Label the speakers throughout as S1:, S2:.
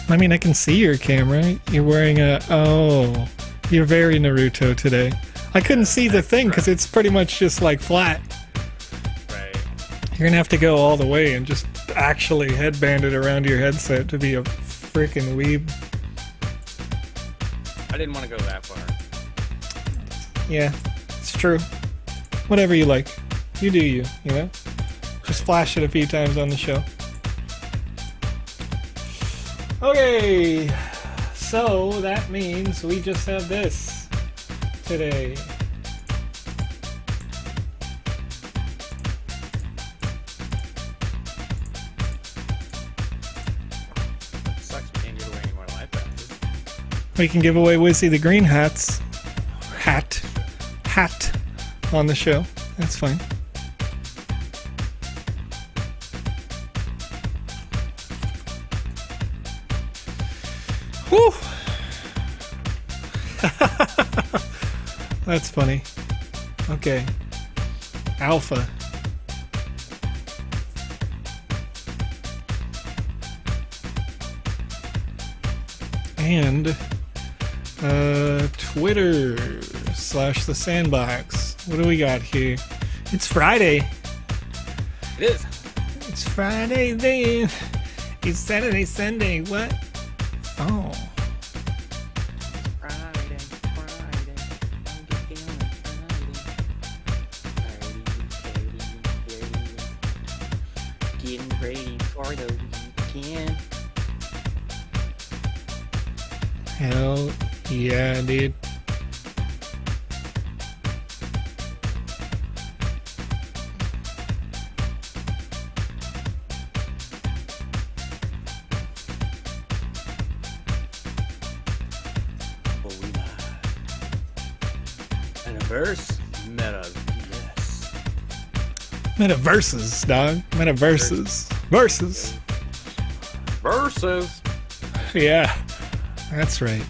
S1: I mean, I can see your camera. You're wearing oh, you're very Naruto today. I couldn't see the thing because it's pretty much just like flat.
S2: Right.
S1: You're gonna have to go all the way and just actually headband it around your headset to be a freaking weeb.
S2: I didn't want to go that far.
S1: Yeah, it's true. Whatever you like. You do you, you know? Just flash it a few times on the show. Okay, so that means we just have this today.
S2: Sucks we can't give away any more life passes.
S1: We can give away Wizzy the Green hat on the show. That's fine. Whew. That's funny. Okay. Alpha. And Twitter / the Sandbox. What do we got here? It's Friday.
S2: It is.
S1: It's Friday then. It's Saturday, Sunday. What? Oh.
S2: Friday. Don't get down on Friday. Getting ready for the weekend.
S1: Hell yeah, dude. Metaverses, dog. Metaverses.
S2: Versus.
S1: Yeah, that's right.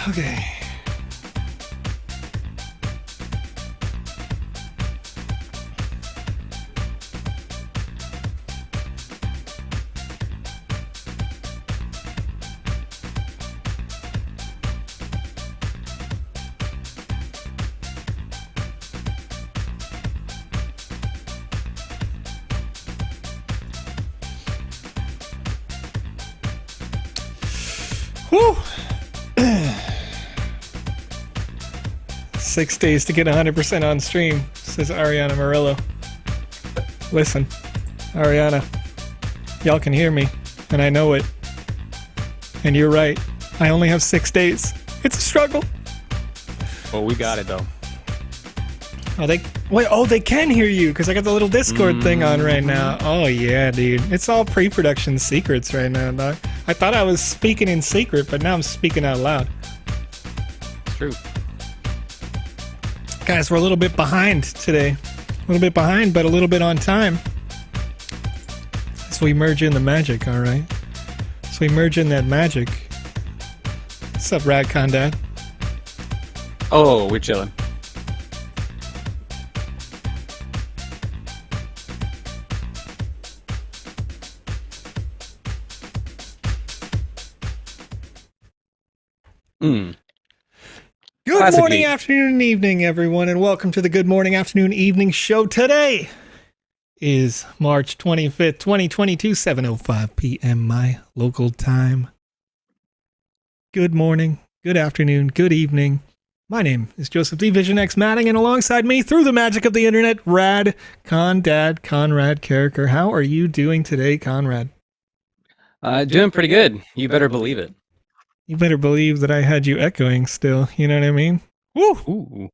S1: Okay. Whew. 6 days to get 100% on stream, says Ariana Murillo. Listen, Ariana, y'all can hear me, and I know it. And you're right. I only have 6 days. It's a struggle.
S2: Well, we got it though.
S1: Oh, they can hear you because I got the little Discord thing on right now. Oh yeah, dude. It's all pre-production secrets right now, dog. I thought I was speaking in secret, but now I'm speaking out loud.
S2: It's true.
S1: Guys, we're a little bit behind today. A little bit behind, but a little bit on time. So we merge in the magic, all right? So we merge in that magic. What's up, Radcon Dad?
S2: Oh, we're chilling.
S1: Good
S2: Classic
S1: morning,
S2: beat.
S1: afternoon, and evening, everyone, and welcome to the Good Morning, Afternoon, Evening show. Today is March 25th, 2022, 7:05 p.m. my local time. Good morning, good afternoon, good evening. My name is Joseph D. Vision X Matting, and alongside me, through the magic of the internet, Rad Con Dad Conrad Carricker. How are you doing today, Conrad?
S2: Doing pretty good. You better believe it.
S1: You better believe that I had you echoing still, you know what I mean? Woo!
S2: Ooh,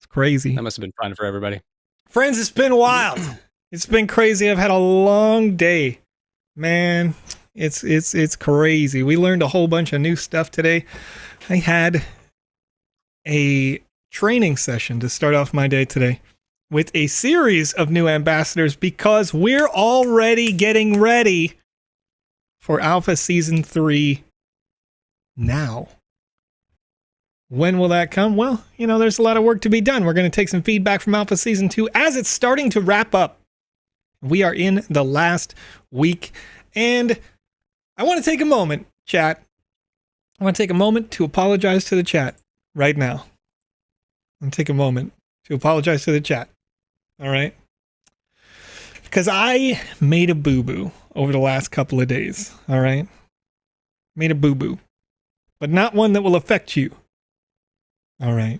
S1: It's crazy.
S2: that must have been fun for everybody.
S1: Friends, it's been wild. It's been crazy. I've had a long day. Man, it's crazy. We learned a whole bunch of new stuff today. I had a training session to start off my day today with a series of new ambassadors because we're already getting ready for Alpha Season 3 now. When will that come? Well, there's a lot of work to be done. We're going to take some feedback from Alpha Season 2 as it's starting to wrap up. We are in the last week, and I want to take a moment, chat. I want to take a moment to apologize to the chat right now. I'm going to take a moment to apologize to the chat. All right? Because I made a boo-boo over the last couple of days. All right? Made a boo-boo. But not one that will affect you. All right.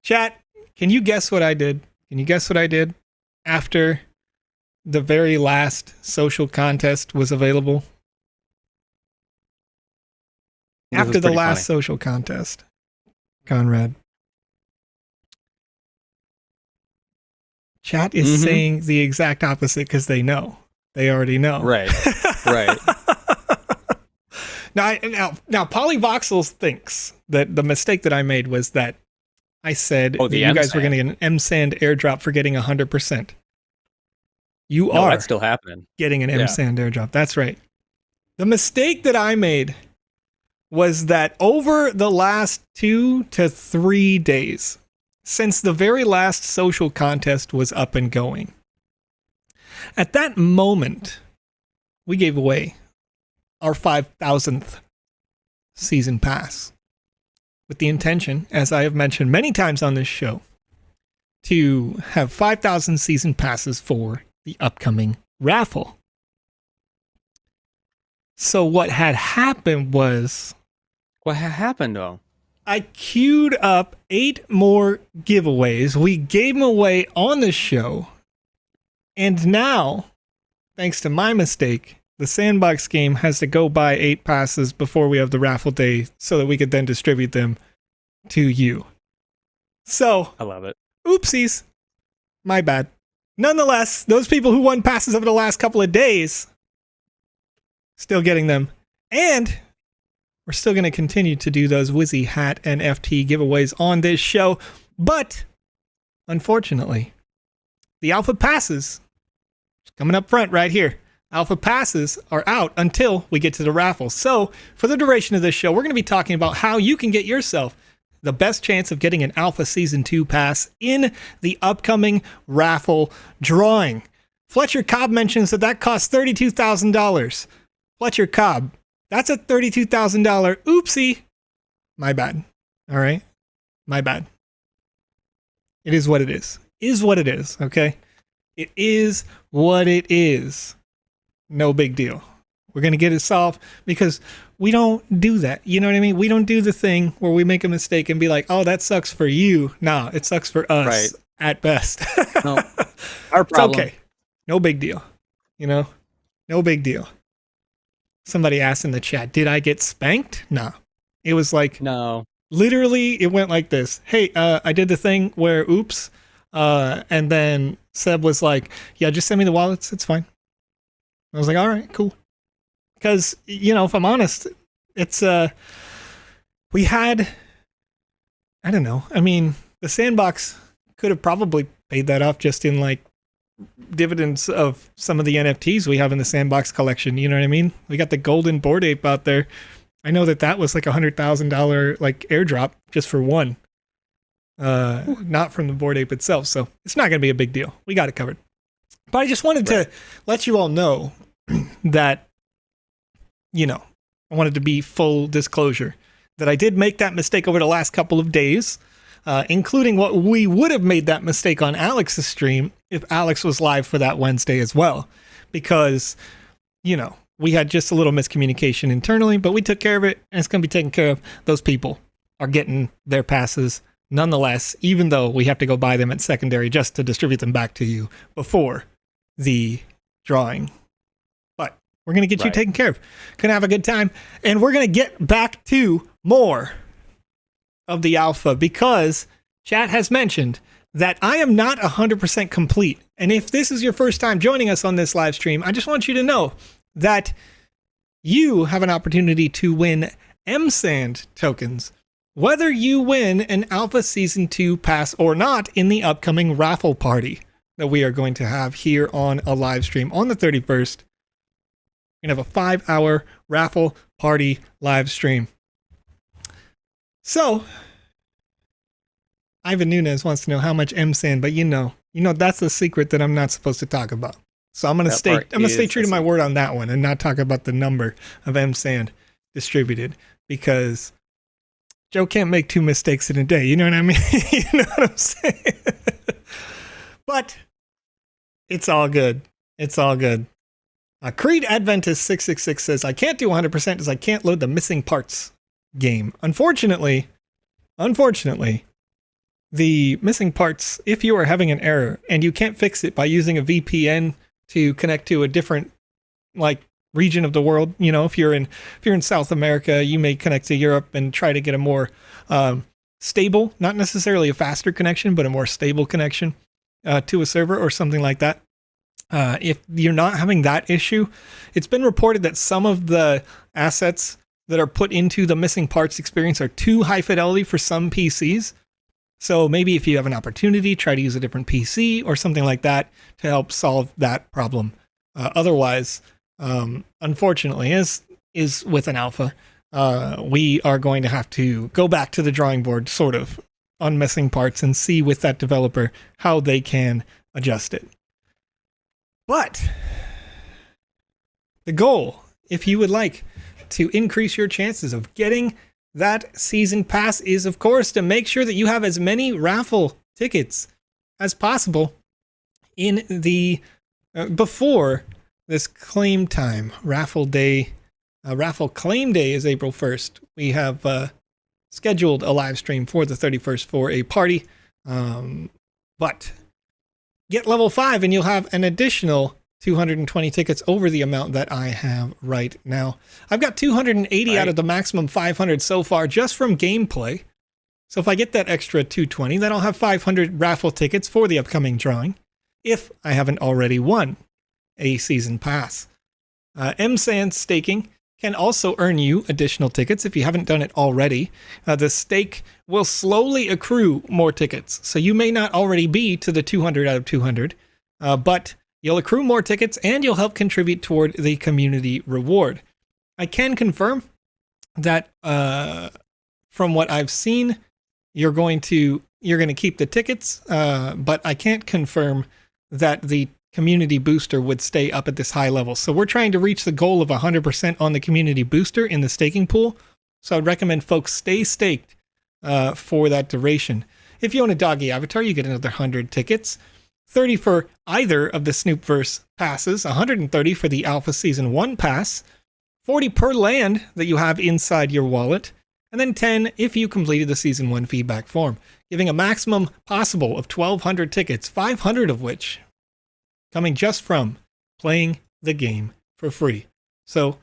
S1: Chat, can you guess what I did? Can you guess what I did after the very last social contest was available? After the last social contest, Conrad. Chat is saying the exact opposite because they know. They already know.
S3: Right. Right.
S1: Now, Voxel thinks that the mistake that I made was that I said that you guys were going to get an M-Sand airdrop for getting 100%. You are
S3: that's still happening.
S1: Getting an M-Sand airdrop. That's right. The mistake that I made was that over the last 2 to 3 days, since the very last social contest was up and going, at that moment, we gave away our 5,000th season pass with the intention, as I have mentioned many times on this show, to have 5,000 season passes for the upcoming raffle. So what had happened was...
S3: What happened, though?
S1: I queued up 8 more giveaways. We gave them away on the show. And now, thanks to my mistake, the Sandbox game has to go buy 8 passes before we have the raffle day so that we could then distribute them to you. So,
S3: I love it.
S1: Oopsies. My bad. Nonetheless, those people who won passes over the last couple of days, still getting them. And we're still going to continue to do those Wizzy Hat and FT giveaways on this show. But, unfortunately, the Alpha Passes, coming up front right here, Alpha Passes are out until we get to the raffle. So, for the duration of this show, we're going to be talking about how you can get yourself the best chance of getting an Alpha Season 2 pass in the upcoming raffle drawing. Fletcher Cobb mentions that costs $32,000. Fletcher Cobb, that's a $32,000 oopsie. My bad. All right? My bad. It is what it is. Is what it is, okay? It is what it is. No big deal. We're going to get it solved because we don't do that. You know what I mean? We don't do the thing where we make a mistake and be like, oh, that sucks for you. Nah, it sucks for us at best.
S3: No, our problem.
S1: It's okay. No big deal. No big deal. Somebody asked in the chat, did I get spanked? Nah. It was like,
S3: no.
S1: Literally, it went like this. Hey, I did the thing where, oops. And then Seb was like, yeah, just send me the wallets. It's fine. I was like, all right, cool. Because, if I'm honest, it's, we had, I don't know. I mean, the Sandbox could have probably paid that off just in like dividends of some of the NFTs we have in the Sandbox collection. You know what I mean? We got the golden Bored Ape out there. I know that was like $100,000 like airdrop just for one. Not from the Bored Ape itself. So it's not going to be a big deal. We got it covered. But I just wanted to let you all know that, I wanted to be full disclosure that I did make that mistake over the last couple of days, including what we would have made that mistake on Alex's stream if Alex was live for that Wednesday as well. Because, we had just a little miscommunication internally, but we took care of it and it's going to be taken care of. Those people are getting their passes nonetheless, even though we have to go buy them at secondary just to distribute them back to you before the drawing. But we're going to get you taken care of. Going to have a good time. And we're going to get back to more of the alpha because chat has mentioned that I am not 100% complete. And if this is your first time joining us on this live stream, I just want you to know that you have an opportunity to win M-Sand tokens, whether you win an Alpha Season 2 pass or not in the upcoming raffle party. that we are going to have here on a live stream on the 31st. We're going to have a 5-hour raffle party live stream. So, Ivan Nunez wants to know how much MSAN, but you know that's the secret that I'm not supposed to talk about. So I'm going to stay true to my word on that one and not talk about the number of MSAN distributed, because Joe can't make 2 mistakes in a day. You know what I mean? You know what I'm saying? But it's all good. It's all good. Creed Adventist 666 says, I can't do 100% as I can't load the missing parts game. Unfortunately, the missing parts, if you are having an error and you can't fix it by using a VPN to connect to a different region of the world, if you're in South America, you may connect to Europe and try to get a more stable, not necessarily a faster connection, but a more stable connection to a server or something like that. If you're not having that issue, it's been reported that some of the assets that are put into the missing parts experience are too high fidelity for some PCs. So maybe if you have an opportunity, try to use a different PC or something like that to help solve that problem. Otherwise, unfortunately, as is with an alpha, we are going to have to go back to the drawing board, sort of, on missing parts and see with that developer how they can adjust it. But the goal, if you would like to increase your chances of getting that season pass, is, of course, to make sure that you have as many raffle tickets as possible in the before this claim time. Raffle claim day is April 1st. We have scheduled a live stream for the 31st for a party. But get level 5 and you'll have an additional 220 tickets over the amount that I have right now. I've got 280 out of the maximum 500 so far just from gameplay. So if I get that extra 220, then I'll have 500 raffle tickets for the upcoming drawing, if I haven't already won a season pass. MSAN staking can also earn you additional tickets if you haven't done it already. The stake will slowly accrue more tickets, so you may not already be to the 200 out of 200, but you'll accrue more tickets and you'll help contribute toward the community reward. I can confirm that from what I've seen, you're going to keep the tickets, but I can't confirm that the community booster would stay up at this high level. So we're trying to reach the goal of 100% on the community booster in the staking pool. So I'd recommend folks stay staked for that duration. If you own a doggy avatar, you get another 100 tickets. 30 for either of the Snoopverse passes, 130 for the Alpha Season 1 pass, 40 per land that you have inside your wallet, and then 10 if you completed the Season 1 feedback form, giving a maximum possible of 1,200 tickets, 500 of which coming just from playing the game for free. So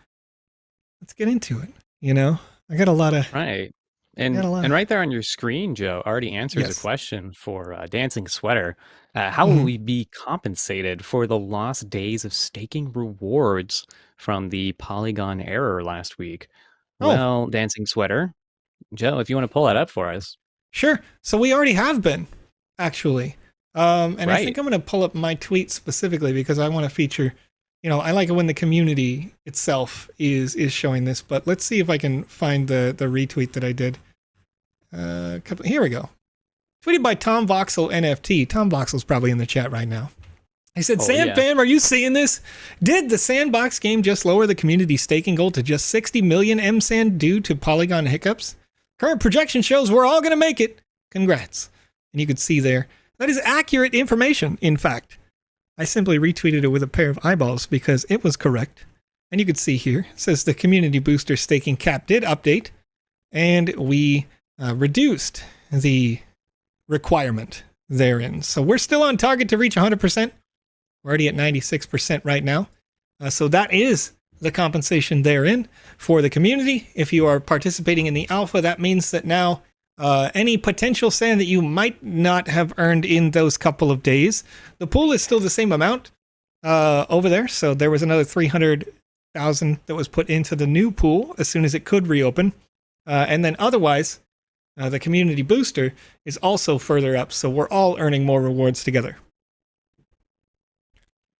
S1: let's get into it. I got a lot of...
S3: Right. And right there on your screen, Joe, already answers a question for Dancing Sweater. How will we be compensated for the lost days of staking rewards from the Polygon error last week? Well, Dancing Sweater, Joe, if you want to pull that up for us.
S1: Sure. So we already have been, actually. I think I'm going to pull up my tweet specifically because I want to feature, I like it when the community itself is showing this, but let's see if I can find the retweet that I did. Here we go. Tweeted by Tom Voxel NFT. Tom Voxel's probably in the chat right now. He said, Fam, are you seeing this? Did the Sandbox game just lower the community staking goal to just 60 million MSAN due to Polygon hiccups? Current projection shows we're all going to make it. Congrats. And you could see there, that is accurate information, in fact. I simply retweeted it with a pair of eyeballs because it was correct. And you could see here, it says the community booster staking cap did update, and we reduced the requirement therein. So we're still on target to reach 100%. We're already at 96% right now. So that is the compensation therein for the community. If you are participating in the alpha, that means that now any potential sand that you might not have earned in those couple of days, the pool is still the same amount over there. So there was another 300,000 that was put into the new pool as soon as it could reopen. And then otherwise, the community booster is also further up. So we're all earning more rewards together.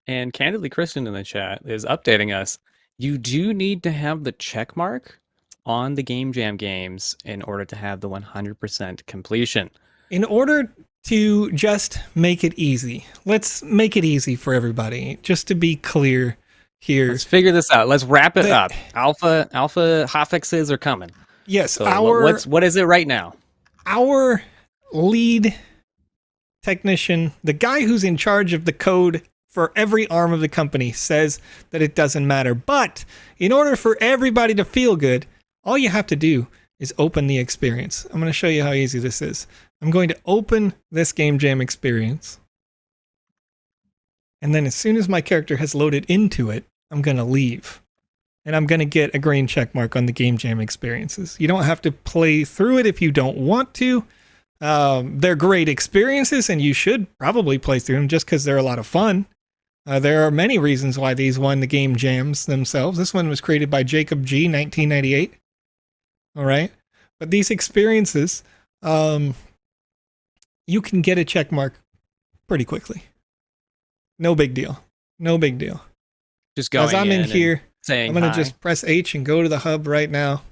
S3: And Candidly Christian in the chat is updating us. You do need to have the check mark on the Game Jam games in order to have the 100% completion.
S1: In order to just make it easy, let's make it easy for everybody. Just to be clear here.
S3: Let's figure this out. Let's wrap it up. Alpha hotfixes are coming.
S1: Yes.
S3: So what is it right now?
S1: Our lead technician, the guy who's in charge of the code for every arm of the company, says that it doesn't matter. But in order for everybody to feel good, all you have to do is open the experience. I'm going to show you how easy this is. I'm going to open this Game Jam experience. And then as soon as my character has loaded into it, I'm going to leave. And I'm going to get a green check mark on the Game Jam experiences. You don't have to play through it if you don't want to. They're great experiences, and you should probably play through them just because they're a lot of fun. There are many reasons why these won the Game Jams themselves. This one was created by Jacob G, 1998. All right. But these experiences, you can get a check mark pretty quickly. No big deal. No big deal.
S3: Just going
S1: As I'm in here,
S3: saying
S1: I'm going to
S3: hi.
S1: just press H and go to the hub right now.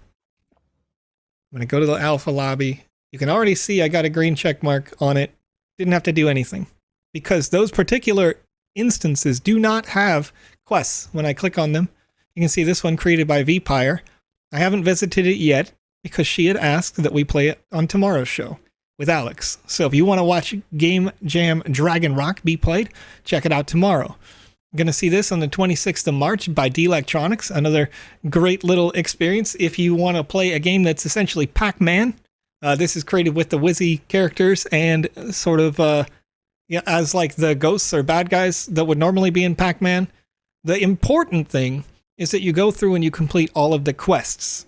S1: I'm going to go to the alpha lobby. You can already see I got a green check mark on it. Didn't have to do anything because those particular instances do not have quests. When I click on them, you can see this one created by Vpire. I haven't visited it yet because she had asked that we play it on tomorrow's show with Alex. So if you want to watch Game Jam Dragon Rock be played, check it out tomorrow. I'm going to see this on the 26th of March by D-Electronics, another great little experience. If you want to play a game that's essentially Pac-Man, this is created with the Wizzy characters and sort of as like the ghosts or bad guys that would normally be in Pac-Man. The important thing is that you go through and you complete all of the quests.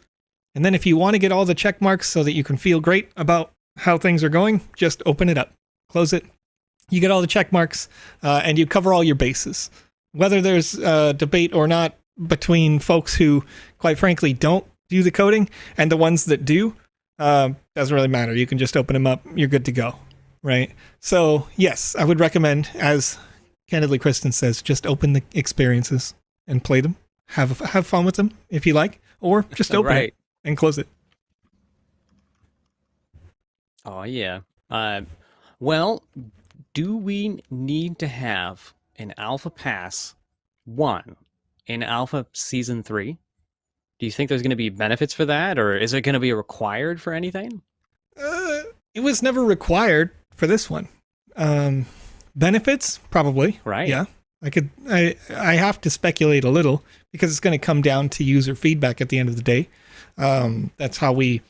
S1: And then if you want to get all the check marks so that you can feel great about how things are going, just open it up, close it. You get all the check marks and you cover all your bases. Whether there's debate or not between folks who, quite frankly, don't do the coding and the ones that do, doesn't really matter. You can just open them up. You're good to go, right? So, yes, I would recommend, as Candidly Kristen says, just open the experiences and play them. Have fun with them if you like, or just open it and close it.
S3: Oh, yeah. Well, do we need to have an Alpha Pass 1 in Alpha Season 3? Do you think there's going to be benefits for that, or is it going to be required for anything?
S1: It was never required for this one. Benefits? Probably.
S3: Right.
S1: Yeah. I have to speculate a little because it's going to come down to user feedback at the end of the day. That's how we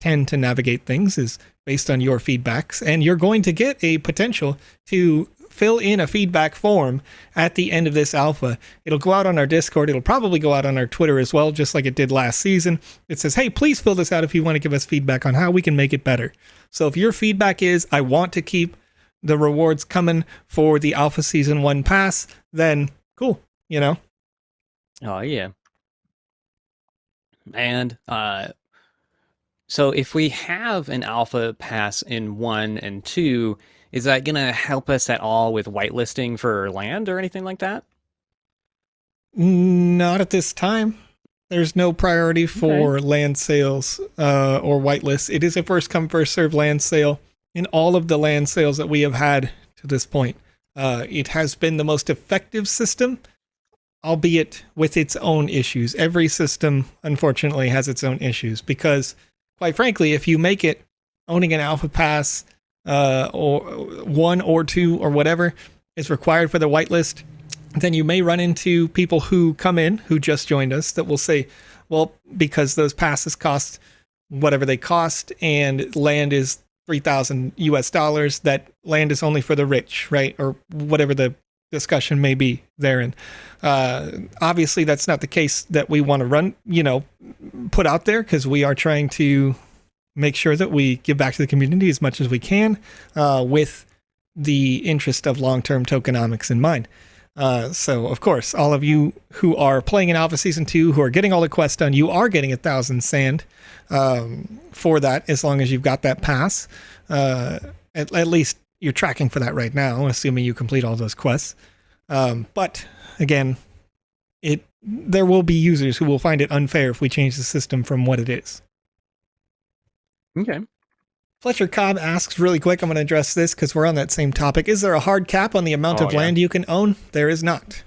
S1: tend to navigate things, is based on your feedbacks, and you're going to get a potential to fill in a feedback form at the end of this alpha. It'll go out on our Discord. It'll probably go out on our Twitter as well, just like it did last season. It says, hey, please fill this out if you want to give us feedback on how we can make it better. So if your feedback is, I want to keep the rewards coming for the Alpha Season 1 pass, then cool, you know?
S3: Oh, yeah. And so if we have an Alpha Pass in 1 and 2, is that going to help us at all with whitelisting for land or anything like that?
S1: Not at this time. There's no priority for land sales or whitelists. It is a first come, first serve land sale. In all of the land sales that we have had to this point, it has been the most effective system, albeit with its own issues. Every system, unfortunately, has its own issues because, quite frankly, if you make it owning an Alpha Pass or 1 or 2 or whatever is required for the whitelist, then you may run into people who come in, who just joined us, that will say, well, because those passes cost whatever they cost and land is $3,000 US, that land is only for the rich, right? Or whatever the discussion may be therein. Obviously, that's not the case that we want to run, put out there, because we are trying to make sure that we give back to the community as much as we can with the interest of long-term tokenomics in mind. So, of course, all of you who are playing in Alpha Season 2, who are getting all the quests done, you are getting 1,000 sand for that, as long as you've got that pass. At least you're tracking for that right now, assuming you complete all those quests. But again, there will be users who will find it unfair if we change the system from what it is.
S3: Okay.
S1: Fletcher Cobb asks really quick, I'm going to address this because we're on that same topic. Is there a hard cap on the amount of land you can own? There is not.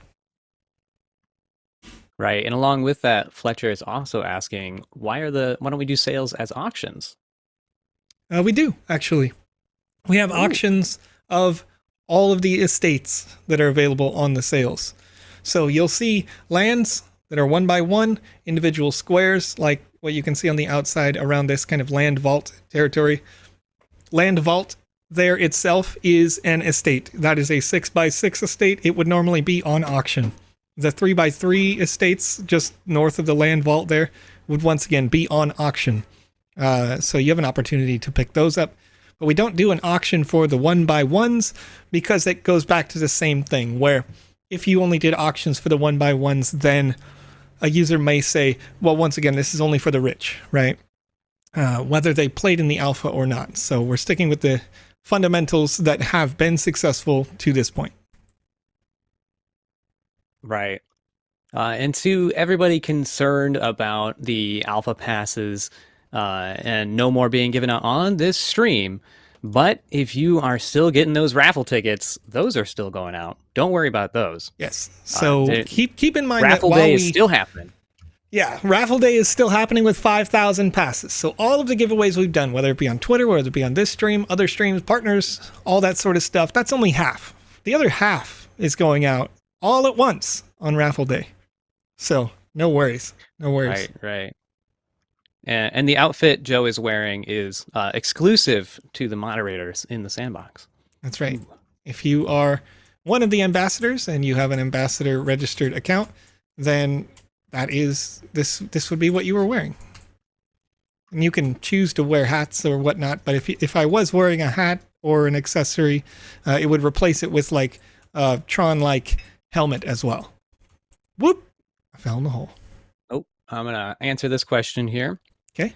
S3: Right. And along with that, Fletcher is also asking, why don't we do sales as auctions?
S1: We do, actually. We have auctions of all of the estates that are available on the sales. So you'll see lands that are 1 by 1, individual squares, like what you can see on the outside around this kind of land vault territory. Land vault there itself is an estate. That is a 6 by 6 estate. It would normally be on auction. The 3 by 3 estates just north of the land vault there would once again be on auction. So you have an opportunity to pick those up. But we don't do an auction for the 1 by 1s because it goes back to the same thing where if you only did auctions for the 1 by 1s, then a user may say, well, once again, this is only for the rich, right? Whether they played in the alpha or not. So we're sticking with the fundamentals that have been successful to this point.
S3: Right. And to everybody concerned about the alpha passes and no more being given out on this stream, but if you are still getting those raffle tickets, those are still going out. Don't worry about those.
S1: Yes. So keep in mind
S3: raffle
S1: that while
S3: day is still happening.
S1: Yeah, raffle day is still happening with 5,000 passes. So all of the giveaways we've done, whether it be on Twitter, whether it be on this stream, other streams, partners, all that sort of stuff, that's only half. The other half is going out all at once on raffle day. So no worries. No worries.
S3: Right. And the outfit Joe is wearing is exclusive to the moderators in the sandbox.
S1: That's right. If you are one of the ambassadors and you have an ambassador registered account, then that is this would be what you were wearing. And you can choose to wear hats or whatnot, but if I was wearing a hat or an accessory, it would replace it with like a Tron-like helmet as well. Whoop! I fell in the hole.
S3: Oh, I'm gonna answer this question here.
S1: Okay.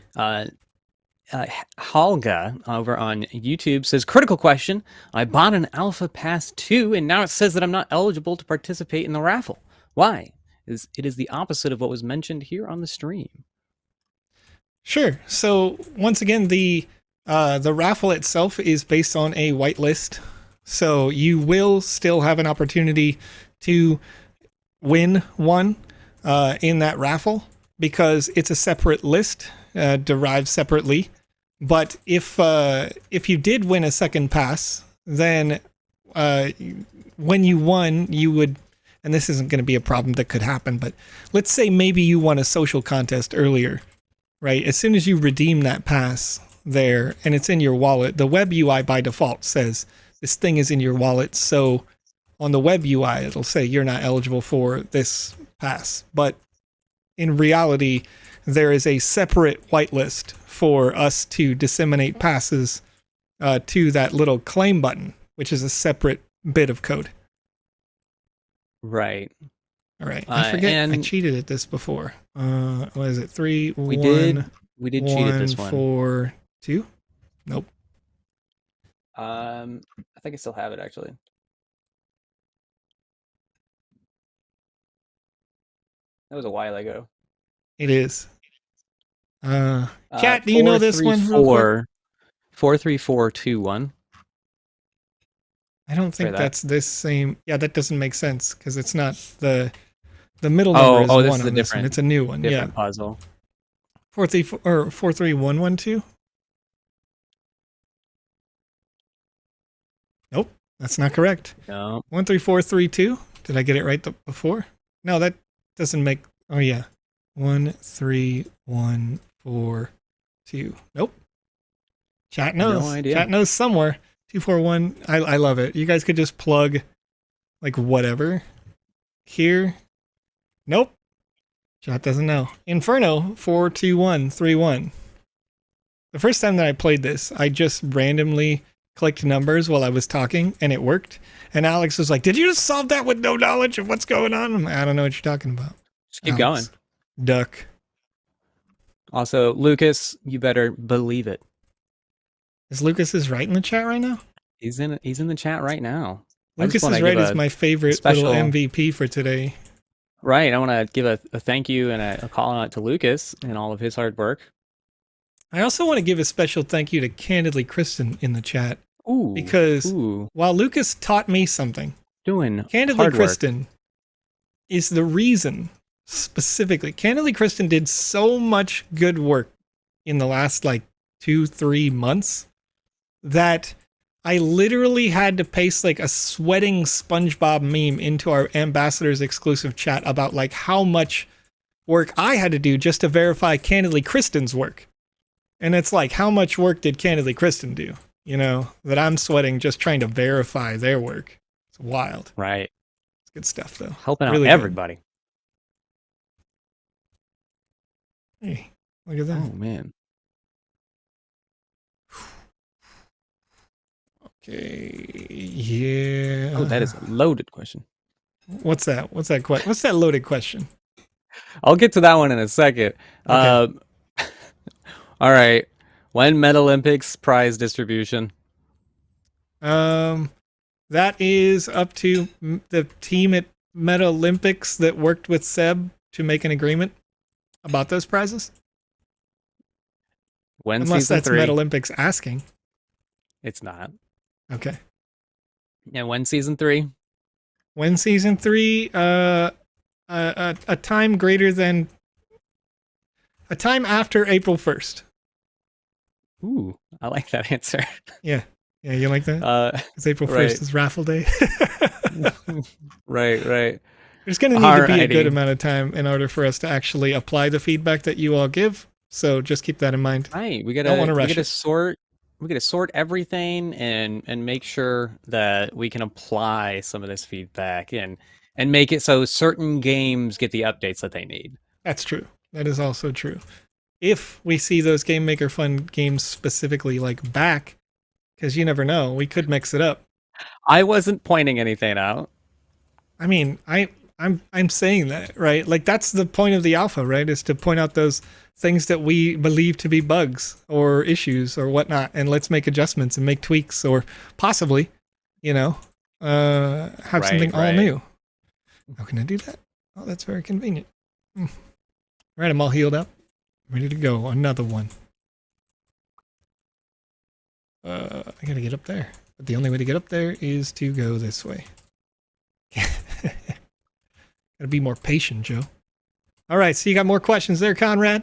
S3: Halga over on YouTube says, critical question. I bought an Alpha Pass 2 and now it says that I'm not eligible to participate in the raffle. Why? It is the opposite of what was mentioned here on the stream.
S1: Sure. So once again, the raffle itself is based on a whitelist. So you will still have an opportunity to win one in that raffle because it's a separate list, derived separately. But if you did win a second pass, then when you won, you would, and this isn't going to be a problem that could happen, but let's say maybe you won a social contest earlier, right? As soon as you redeem that pass there and it's in your wallet, the web UI by default says this thing is in your wallet. So on the web UI, it'll say you're not eligible for this pass. But in reality, there is a separate whitelist for us to disseminate passes to that little claim button, which is a separate bit of code.
S3: Right.
S1: All right. I forget. I cheated at this before. What is it? 3,
S3: we
S1: 1,
S3: did. We did cheat at this one.
S1: 4, 2. Nope.
S3: I think I still have it actually. That was a while ago.
S1: It is. Cat, do you know this one?
S3: 43421.
S1: I don't think that's this same. Yeah, that doesn't make sense because it's not the middle number is
S3: this
S1: one
S3: is
S1: on this one. It's a new one.
S3: Different puzzle.
S1: 43112. Nope, that's not correct.
S3: No.
S1: 13432. Did I get it right before? No, that doesn't make. Oh yeah, 13142. Nope. Chat knows.
S3: No idea.
S1: Chat knows somewhere. 241. I love it. You guys could just plug like whatever here. Nope. Chat doesn't know. Inferno 42131. The first time that I played this, I just randomly clicked numbers while I was talking and it worked. And Alex was like, "Did you just solve that with no knowledge of what's going on?" I'm like, I don't know what you're talking about.
S3: Just keep going.
S1: Duck.
S3: Also, Lucas, you better believe it.
S1: Is Lucas right in the chat right now?
S3: He's in the chat right now.
S1: Lucas is right. Is my favorite little MVP for today.
S3: Right. I want to give a thank you and a call out to Lucas and all of his hard work.
S1: I also want to give a special thank you to Candidly Kristen in the chat.
S3: Ooh.
S1: Because while Lucas taught me something, Candidly Kristen is the reason specifically. Candidly Kristen did so much good work in the last like 2-3 months that I literally had to paste like a sweating SpongeBob meme into our ambassadors exclusive chat about like how much work I had to do just to verify Candidly Kristen's work. And it's like, how much work did Candidly Kristen do? You know, that I'm sweating just trying to verify their work. It's wild.
S3: Right.
S1: It's good stuff though.
S3: Helping out everybody.
S1: Good. Hey, look at that.
S3: Oh man.
S1: Okay, yeah.
S3: Oh, that is a loaded question.
S1: What's that? What's that loaded question?
S3: I'll get to that one in a second. Okay. All right. When Meta Olympics prize distribution?
S1: That is up to the team at Meta Olympics that worked with Seb to make an agreement about those prizes. Unless that's Meta Olympics asking.
S3: It's not.
S1: Okay.
S3: And when season 3?
S1: When season 3, a time greater than a time after April 1st.
S3: Ooh, I like that answer.
S1: Yeah, you like that? Because April 1st is raffle day.
S3: Right.
S1: There's going to need to be a good amount of time in order for us to actually apply the feedback that you all give. So just keep that in mind.
S3: Right, we gotta sort. We got to sort everything and make sure that we can apply some of this feedback and make it so certain games get the updates that they need.
S1: That's true. That is also true. If we see those Game Maker Fun games specifically like back, because you never know, we could mix it up.
S3: I wasn't pointing anything out.
S1: I mean, I'm saying that, right? Like that's the point of the alpha, right? Is to point out those things that we believe to be bugs or issues or whatnot, and let's make adjustments and make tweaks or possibly, have something all new. How can I do that? Oh, that's very convenient. All right, I'm all healed up. Ready to go. Another one. I gotta get up there. But the only way to get up there is to go this way. Gotta be more patient, Joe. All right, so you got more questions there, Conrad?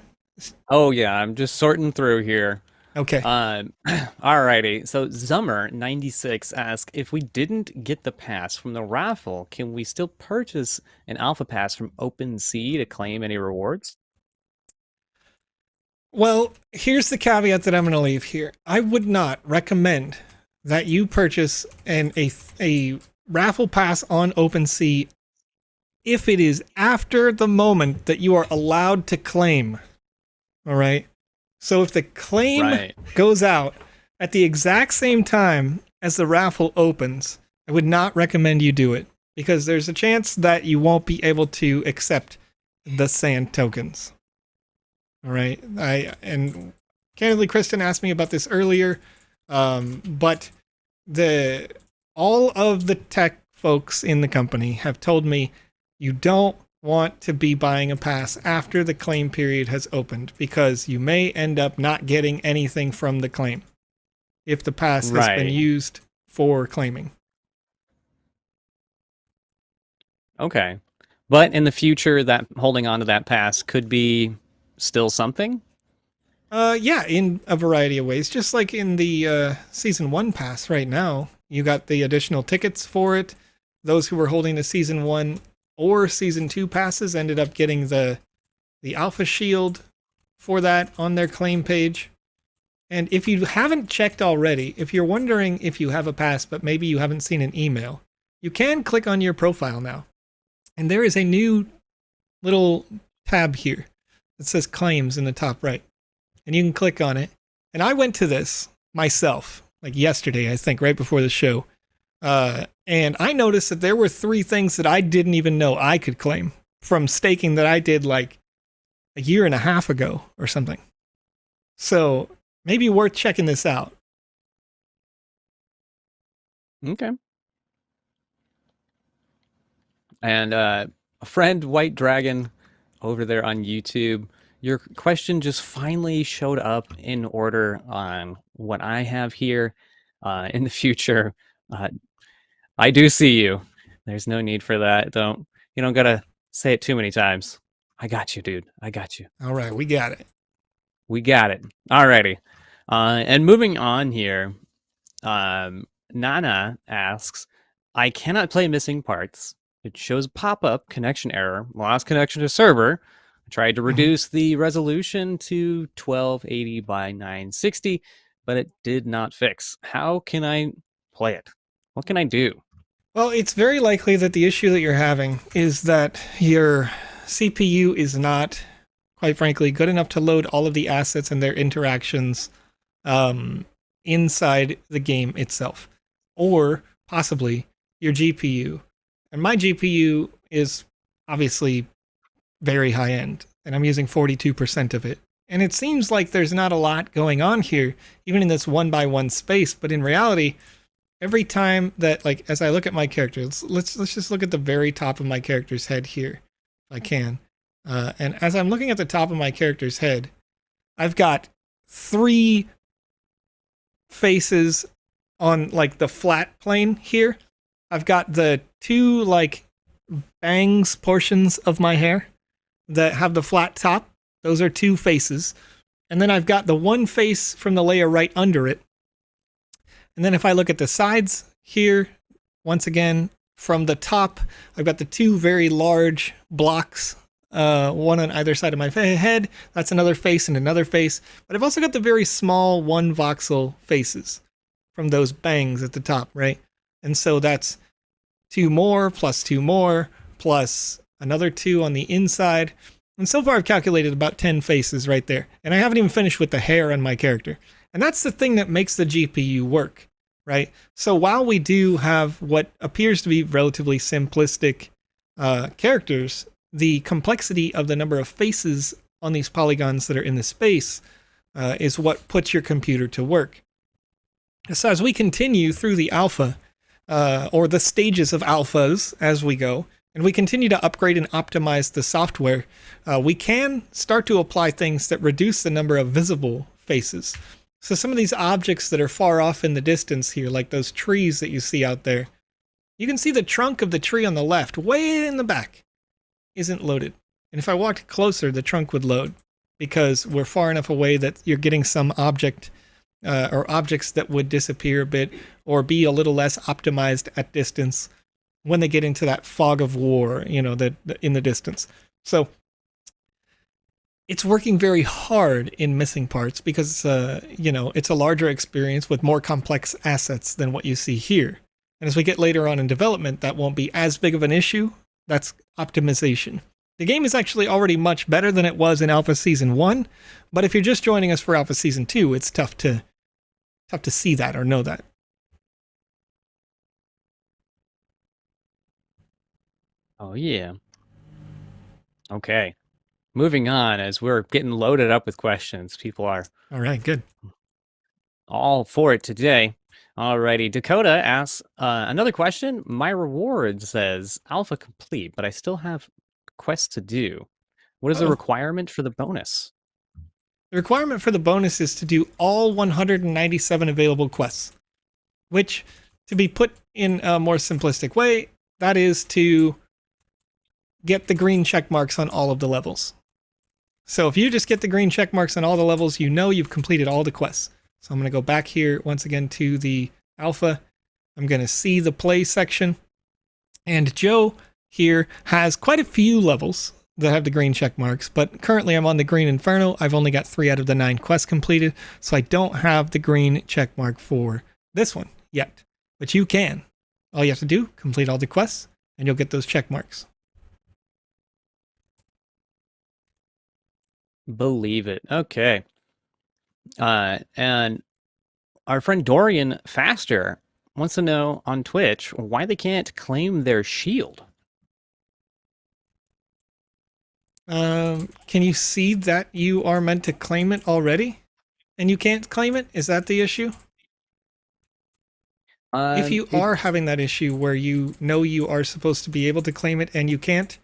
S3: Oh, yeah, I'm just sorting through here.
S1: Okay.
S3: Alrighty. So Zummer96 asks, if we didn't get the pass from the raffle, can we still purchase an alpha pass from OpenSea to claim any rewards?
S1: Well, here's the caveat that I'm going to leave here. I would not recommend that you purchase a raffle pass on OpenSea if it is after the moment that you are allowed to claim. All right. So if the claim goes out at the exact same time as the raffle opens, I would not recommend you do it because there's a chance that you won't be able to accept the sand tokens. All right. And candidly, Kristen asked me about this earlier, but all of the tech folks in the company have told me you don't want to be buying a pass after the claim period has opened because you may end up not getting anything from the claim if the pass has been used for claiming.
S3: Okay. But in the future, that holding on to that pass could be still something?
S1: Yeah, in a variety of ways. Just like in the Season 1 pass right now, you got the additional tickets for it. Those who were holding the Season 1 or Season 2 passes ended up getting the Alpha Shield for that on their claim page. And if you haven't checked already, if you're wondering if you have a pass, but maybe you haven't seen an email, you can click on your profile now. And there is a new little tab here that says Claims in the top right. And you can click on it. And I went to this myself, like yesterday, I think, right before the show. And I noticed that there were 3 things that I didn't even know I could claim from staking that I did like a year and a half ago or something. So maybe worth checking this out.
S3: Okay. And a friend, White Dragon, over there on YouTube, your question just finally showed up in order on what I have here. In the future, I do see you. There's no need for that. You don't gotta say it too many times. I got you, dude. I got you.
S1: All right, we got it.
S3: We got it. Alrighty. And moving on here, Nana asks, I cannot play missing parts. It shows pop-up connection error, lost connection to server. I tried to reduce the resolution to 1280 by 960, but it did not fix. How can I play it? What can I do?
S1: Well, it's very likely that the issue that you're having is that your CPU is not, quite frankly, good enough to load all of the assets and their interactions inside the game itself. Or possibly your GPU. And my GPU is obviously very high end, and I'm using 42% of it. And it seems like there's not a lot going on here, even in this 1x1 space, but in reality, every time that, like, as I look at my character, let's just look at the very top of my character's head here, if I can. And as I'm looking at the top of my character's head, I've got 3 faces on, like, the flat plane here. I've got the 2, like, bangs portions of my hair that have the flat top. Those are 2 faces. And then I've got the 1 face from the layer right under it. And then if I look at the sides here, once again, from the top, I've got the 2 very large blocks, one on either side of my head. That's another face and another face. But I've also got the very small 1 voxel faces from those bangs at the top, right? And so that's 2 more, plus 2 more, plus another 2 on the inside. And so far I've calculated about 10 faces right there. And I haven't even finished with the hair on my character. And that's the thing that makes the GPU work, right? So while we do have what appears to be relatively simplistic characters, the complexity of the number of faces on these polygons that are in the space is what puts your computer to work. So as we continue through the alpha, or the stages of alphas as we go, and we continue to upgrade and optimize the software, we can start to apply things that reduce the number of visible faces. So some of these objects that are far off in the distance here, like those trees that you see out there, you can see the trunk of the tree on the left, way in the back, isn't loaded. And if I walked closer, the trunk would load, because we're far enough away that you're getting some object or objects that would disappear a bit or be a little less optimized at distance when they get into that fog of war, you know, in the distance. So it's working very hard in missing parts because, you know, it's a larger experience with more complex assets than what you see here. And as we get later on in development, that won't be as big of an issue. That's optimization. The game is actually already much better than it was in Alpha Season 1, but if you're just joining us for Alpha Season 2, it's tough to see that or know that.
S3: Oh, yeah. Okay. Moving on, as we're getting loaded up with questions. People are
S1: all right, good.
S3: All for it today. Alrighty, Dakota asks another question. My reward says Alpha complete, but I still have quests to do. What is the requirement for the bonus?
S1: The requirement for the bonus is to do all 197 available quests, which, to be put in a more simplistic way, that is to get the green check marks on all of the levels. So if you just get the green check marks on all the levels, you know you've completed all the quests. So I'm going to go back here once again to the alpha. I'm going to see the play section. And Joe here has quite a few levels that have the green check marks, but currently I'm on the green Inferno. I've only got 3 out of the 9 quests completed, so I don't have the green check mark for this one yet. But you can. All you have to do, complete all the quests, and you'll get those check marks.
S3: Believe it. Okay. And our friend Dorian Faster wants to know on Twitch why they can't claim their shield.
S1: Can you see that you are meant to claim it already? And you can't claim it? Is that the issue? If you are having that issue where you know you are supposed to be able to claim it and you can't,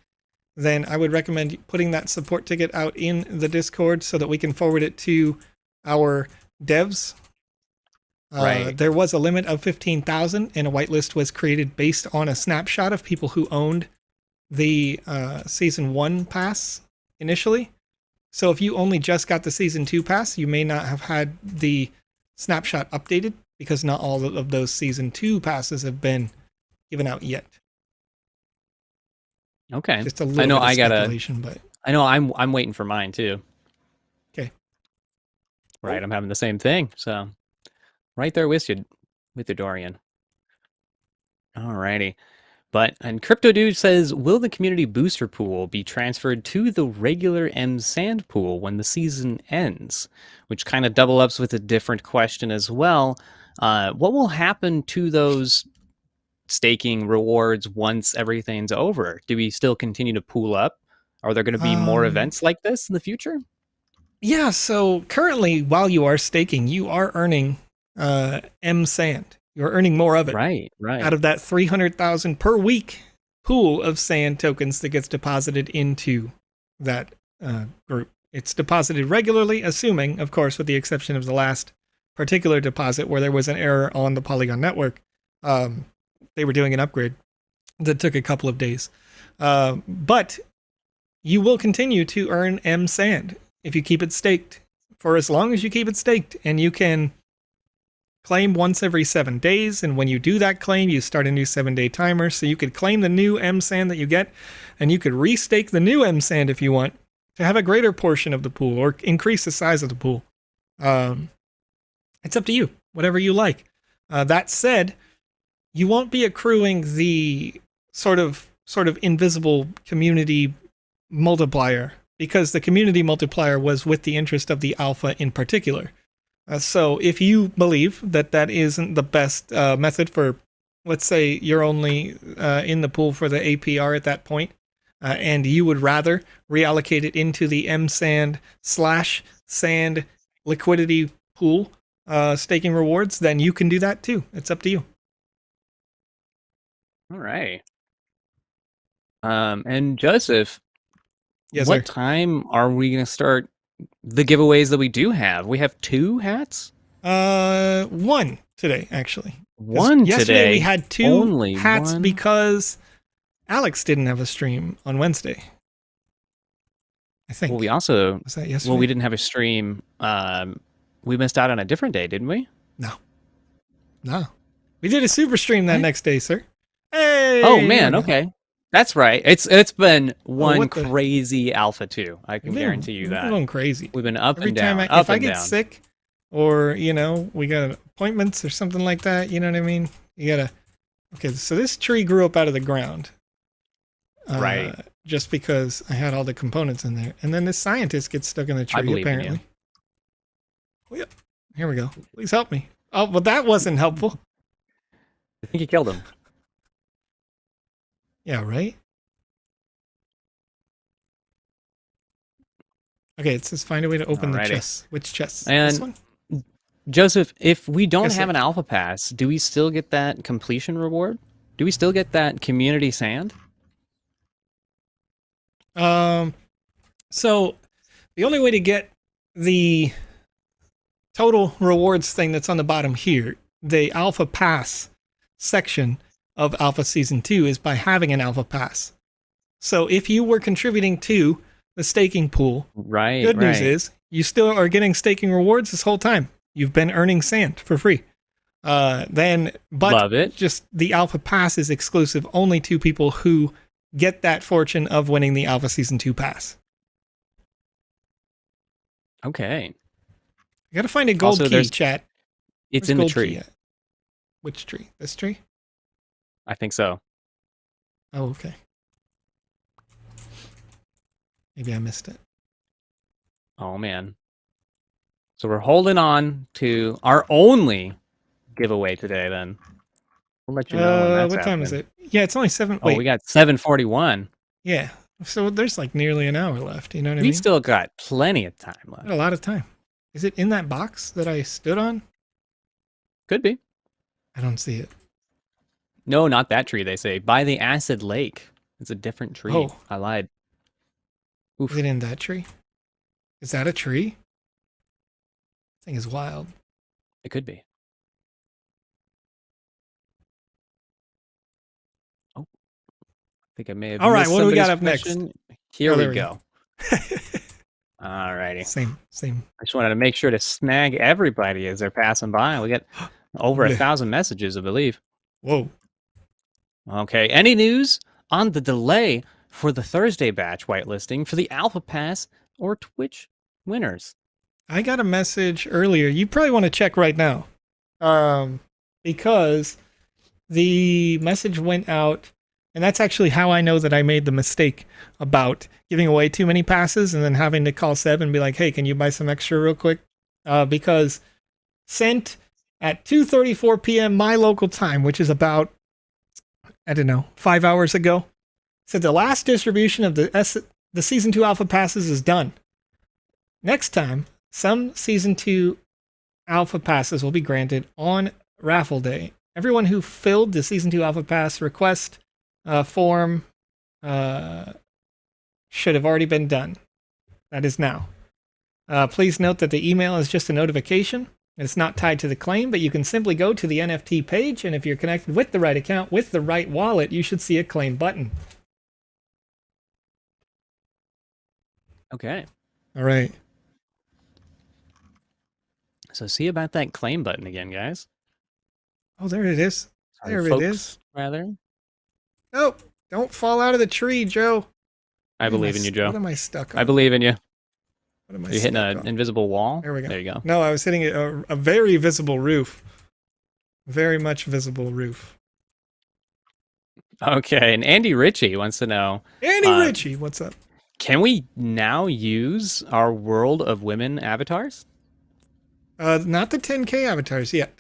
S1: then I would recommend putting that support ticket out in the Discord so that we can forward it to our devs.
S3: Right.
S1: There was a limit of 15,000, and a whitelist was created based on a snapshot of people who owned the Season 1 pass initially. So if you only just got the Season 2 pass, you may not have had the snapshot updated because not all of those Season 2 passes have been given out yet.
S3: Okay.
S1: Just a little bit of speculation, but
S3: I know I'm waiting for mine too.
S1: Okay.
S3: Right, I'm having the same thing. So right there with you, Dorian. Alrighty. And Crypto Dude says, will the community booster pool be transferred to the regular M Sand pool when the season ends? Which kind of double ups with a different question as well. What will happen to those staking rewards once everything's over? Do we still continue to pool up? Are there going to be more events like this in the future?
S1: Yeah, so currently, while you are staking, you are earning M Sand. You're earning more of it.
S3: Right.
S1: Out of that 300,000 per week pool of sand tokens that gets deposited into that group. It's deposited regularly, assuming, of course, with the exception of the last particular deposit where there was an error on the Polygon network. They were doing an upgrade that took a couple of days. But you will continue to earn M Sand if you keep it staked for as long as you keep it staked, and you can claim once every 7 days, and when you do that claim, you start a new 7-day timer, so you could claim the new M Sand that you get, and you could restake the new M Sand if you want to have a greater portion of the pool or increase the size of the pool. It's up to you, whatever you like. That said, you won't be accruing the sort of invisible community multiplier, because the community multiplier was with the interest of the alpha in particular. So if you believe that that isn't the best method for, let's say you're only in the pool for the APR at that point, and you would rather reallocate it into the M-Sand/Sand liquidity pool staking rewards, then you can do that too. It's up to you.
S3: All right. And Joseph,
S1: yes,
S3: what
S1: sir.
S3: time are we going to start the giveaways that we do have? We have 2 hats?
S1: One today, actually.
S3: One
S1: yesterday
S3: today?
S1: We had 2
S3: only
S1: hats
S3: one?
S1: Because Alex didn't have a stream on Wednesday, I think.
S3: Well, we also...
S1: Was that yesterday?
S3: Well, we didn't have a stream. We missed out on a different day, didn't we?
S1: No. We did a super stream that next day, sir. Hey!
S3: Oh, man, okay. That's right. It's been one crazy Alpha 2. I can guarantee you that.
S1: We've been going crazy.
S3: We've been up
S1: Every
S3: and down.
S1: If I get sick, or we got appointments or something like that, you know what I mean? You gotta. Okay, so this tree grew up out of the ground,
S3: right?
S1: Just because I had all the components in there, and then this scientist gets stuck in the tree. Apparently. Oh, yep. Here we go. Please help me. Oh, well, that wasn't helpful.
S3: I think you killed him.
S1: Yeah, right? Okay, it says find a way to open the chest. Which chest?
S3: And
S1: this one?
S3: Joseph, if we don't have an alpha pass, do we still get that completion reward? Do we still get that community sand?
S1: So the only way to get the total rewards thing that's on the bottom here, the alpha pass section of Alpha Season 2, is by having an Alpha Pass. So if you were contributing to the staking pool, good news is you still are getting staking rewards this whole time. You've been earning sand for free. Love it. Just the Alpha Pass is exclusive only to people who get that fortune of winning the Alpha Season 2 pass.
S3: Okay.
S1: You gotta find a gold key, chat.
S3: It's in the tree.
S1: Which tree? This tree?
S3: I think so.
S1: Oh, okay. Maybe I missed it.
S3: Oh, man. So we're holding on to our only giveaway today, then. We'll let you know when that's
S1: what time is it? Yeah, it's only 7.
S3: Oh, we got 7:41.
S1: Yeah. So there's like nearly an hour left. You know what I mean?
S3: We still got plenty of time left.
S1: Got a lot of time. Is it in that box that I stood on?
S3: Could be.
S1: I don't see it.
S3: No, not that tree, they say. By the acid lake. It's a different tree.
S1: Oh.
S3: I lied.
S1: Oof. Is it in that tree? Is that a tree? This thing is wild.
S3: It could be. Oh. I think I may have
S1: All right, what do we got up
S3: question.
S1: next?
S3: Here we go. All righty.
S1: Same.
S3: I just wanted to make sure to snag everybody as they're passing by. We got over 1,000 messages, I believe.
S1: Whoa.
S3: Okay. Any news on the delay for the Thursday batch whitelisting for the Alpha Pass or Twitch winners?
S1: I got a message earlier. You probably want to check right now. Because the message went out, and that's actually how I know that I made the mistake about giving away too many passes and then having to call Seb and be like, hey, can you buy some extra real quick? Because sent at 2:34 p.m. my local time, which is about, I don't know, 5 hours ago, said the last distribution of the Season 2 Alpha passes is done. Next time, some Season 2 Alpha passes will be granted on Raffle Day. Everyone who filled the Season 2 Alpha Pass request form should have already been done. That is now. Please note that the email is just a notification. It's not tied to the claim, but you can simply go to the NFT page, and if you're connected with the right account, with the right wallet, you should see a claim button.
S3: Okay.
S1: All right.
S3: So see about that claim button again, guys.
S1: Oh, there it is. There it is.
S3: Rather.
S1: Oh, don't fall out of the tree, Joe.
S3: I believe in you, Joe.
S1: What am I stuck on?
S3: I believe in you.
S1: What am I
S3: You're hitting an invisible wall?
S1: There we go.
S3: There you go.
S1: No, I was hitting a very visible roof. Very much visible roof.
S3: Okay, and Andy Ritchie wants to know.
S1: Andy Ritchie, what's up?
S3: Can we now use our World of Women avatars?
S1: Not the 10K avatars yet.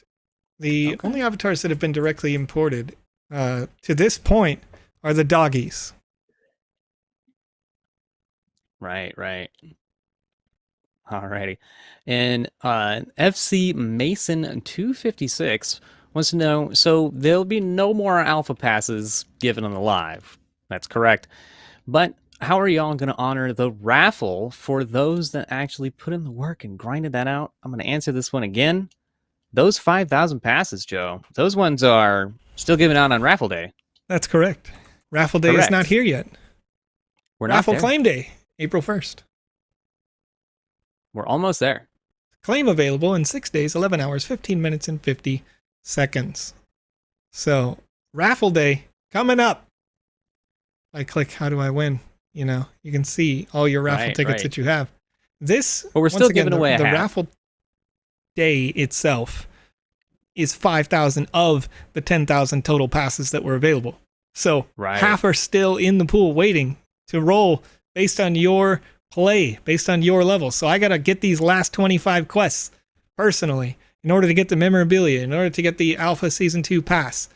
S1: The only avatars that have been directly imported to this point are the doggies.
S3: Right. Alrighty. And FC Mason 256 wants to know, so there'll be no more alpha passes given on the live. That's correct. But how are y'all going to honor the raffle for those that actually put in the work and grinded that out? I'm going to answer this one again. Those 5,000 passes, Joe, those ones are still given out on Raffle Day.
S1: That's correct. Raffle Day is not here yet.
S3: We're
S1: Raffle
S3: not
S1: Claim Day, April 1st.
S3: We're almost there.
S1: Claim available in 6 days, 11 hours, 15 minutes, and 50 seconds. So, Raffle Day coming up. I click, how do I win? You know, you can see all your raffle tickets that you have. This,
S3: but we're still giving away
S1: the Raffle Day itself is 5,000 of the 10,000 total passes that were available. So half are still in the pool waiting to roll based on your play, based on your level. So I got to get these last 25 quests personally in order to get the memorabilia, in order to get the Alpha Season 2 pass.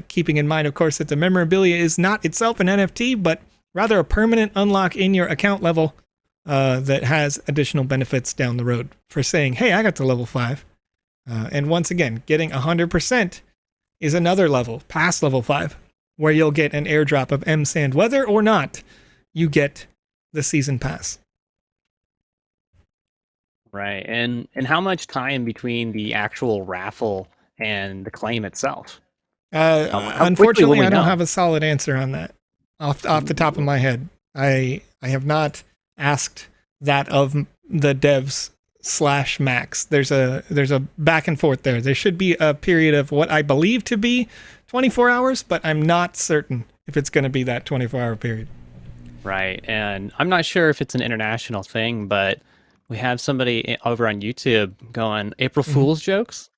S1: Keeping in mind, of course, that the memorabilia is not itself an NFT, but rather a permanent unlock in your account level that has additional benefits down the road for saying, hey, I got to level 5. And once again, getting 100% is another level, past level 5, where you'll get an airdrop of M-Sand. Whether or not you get the season pass.
S3: Right. And how much time between the actual raffle and the claim itself?
S1: Unfortunately, I don't have a solid answer on that off the top of my head. I have not asked that of the devs / Max. There's a back and forth there. There should be a period of what I believe to be 24 hours, but I'm not certain if it's going to be that 24-hour period.
S3: Right. And I'm not sure if it's an international thing, but we have somebody over on YouTube going, April Fool's jokes?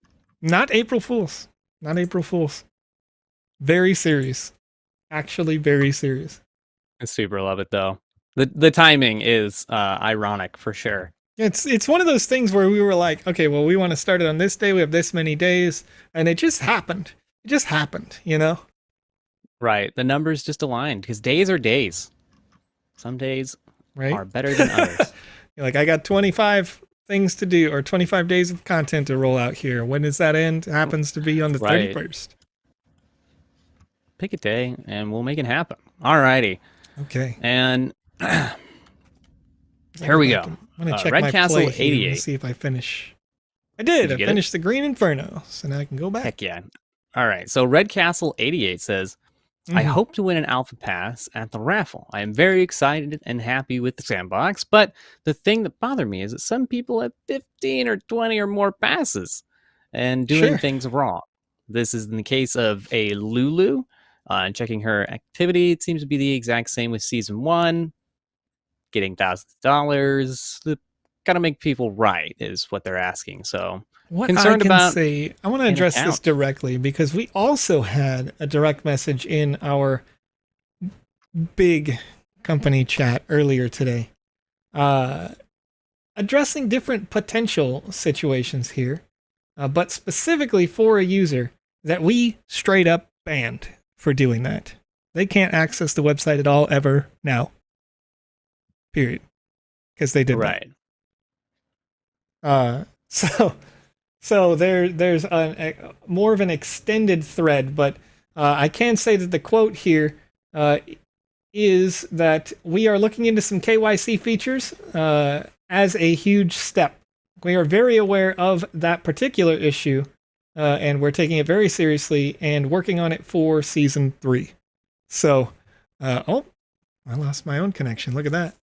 S1: Not April Fool's. Not April Fool's. Very serious. Actually very serious.
S3: I super love it, though. The timing is ironic for sure.
S1: It's one of those things where we were like, okay, well, we want to start it on this day. We have this many days. And it just happened. It just happened, you know?
S3: Right. The numbers just aligned because days are days. Some days are better than others.
S1: You're like, I got 25 things to do, or 25 days of content to roll out here. When does that end? It happens to be on the 31st.
S3: Pick a day and we'll make it happen. Alrighty.
S1: Okay.
S3: And here we go.
S1: I'm going to check
S3: Red
S1: my
S3: Castle
S1: play here
S3: 88.
S1: and see if I finish. I did. I finished the Green Inferno, so now I can go back.
S3: Heck yeah. All right. So Red Castle 88 says, I hope to win an alpha pass at the raffle. I am very excited and happy with the Sandbox, but the thing that bothered me is that some people have 15 or 20 or more passes and doing things wrong. This is in the case of a Lulu. Checking her activity, it seems to be the exact same with Season 1. Getting $1,000. Gotta make people right is what they're asking. So
S1: what I can say, I want to address this directly because we also had a direct message in our big company chat earlier today, addressing different potential situations here, but specifically for a user that we straight up banned for doing that. They can't access the website at all ever now. Period. Because they did that. So there's more of an extended thread, but I can say that the quote here is that we are looking into some KYC features as a huge step. We are very aware of that particular issue, and we're taking it very seriously and working on it for Season 3. So, I lost my own connection. Look at that.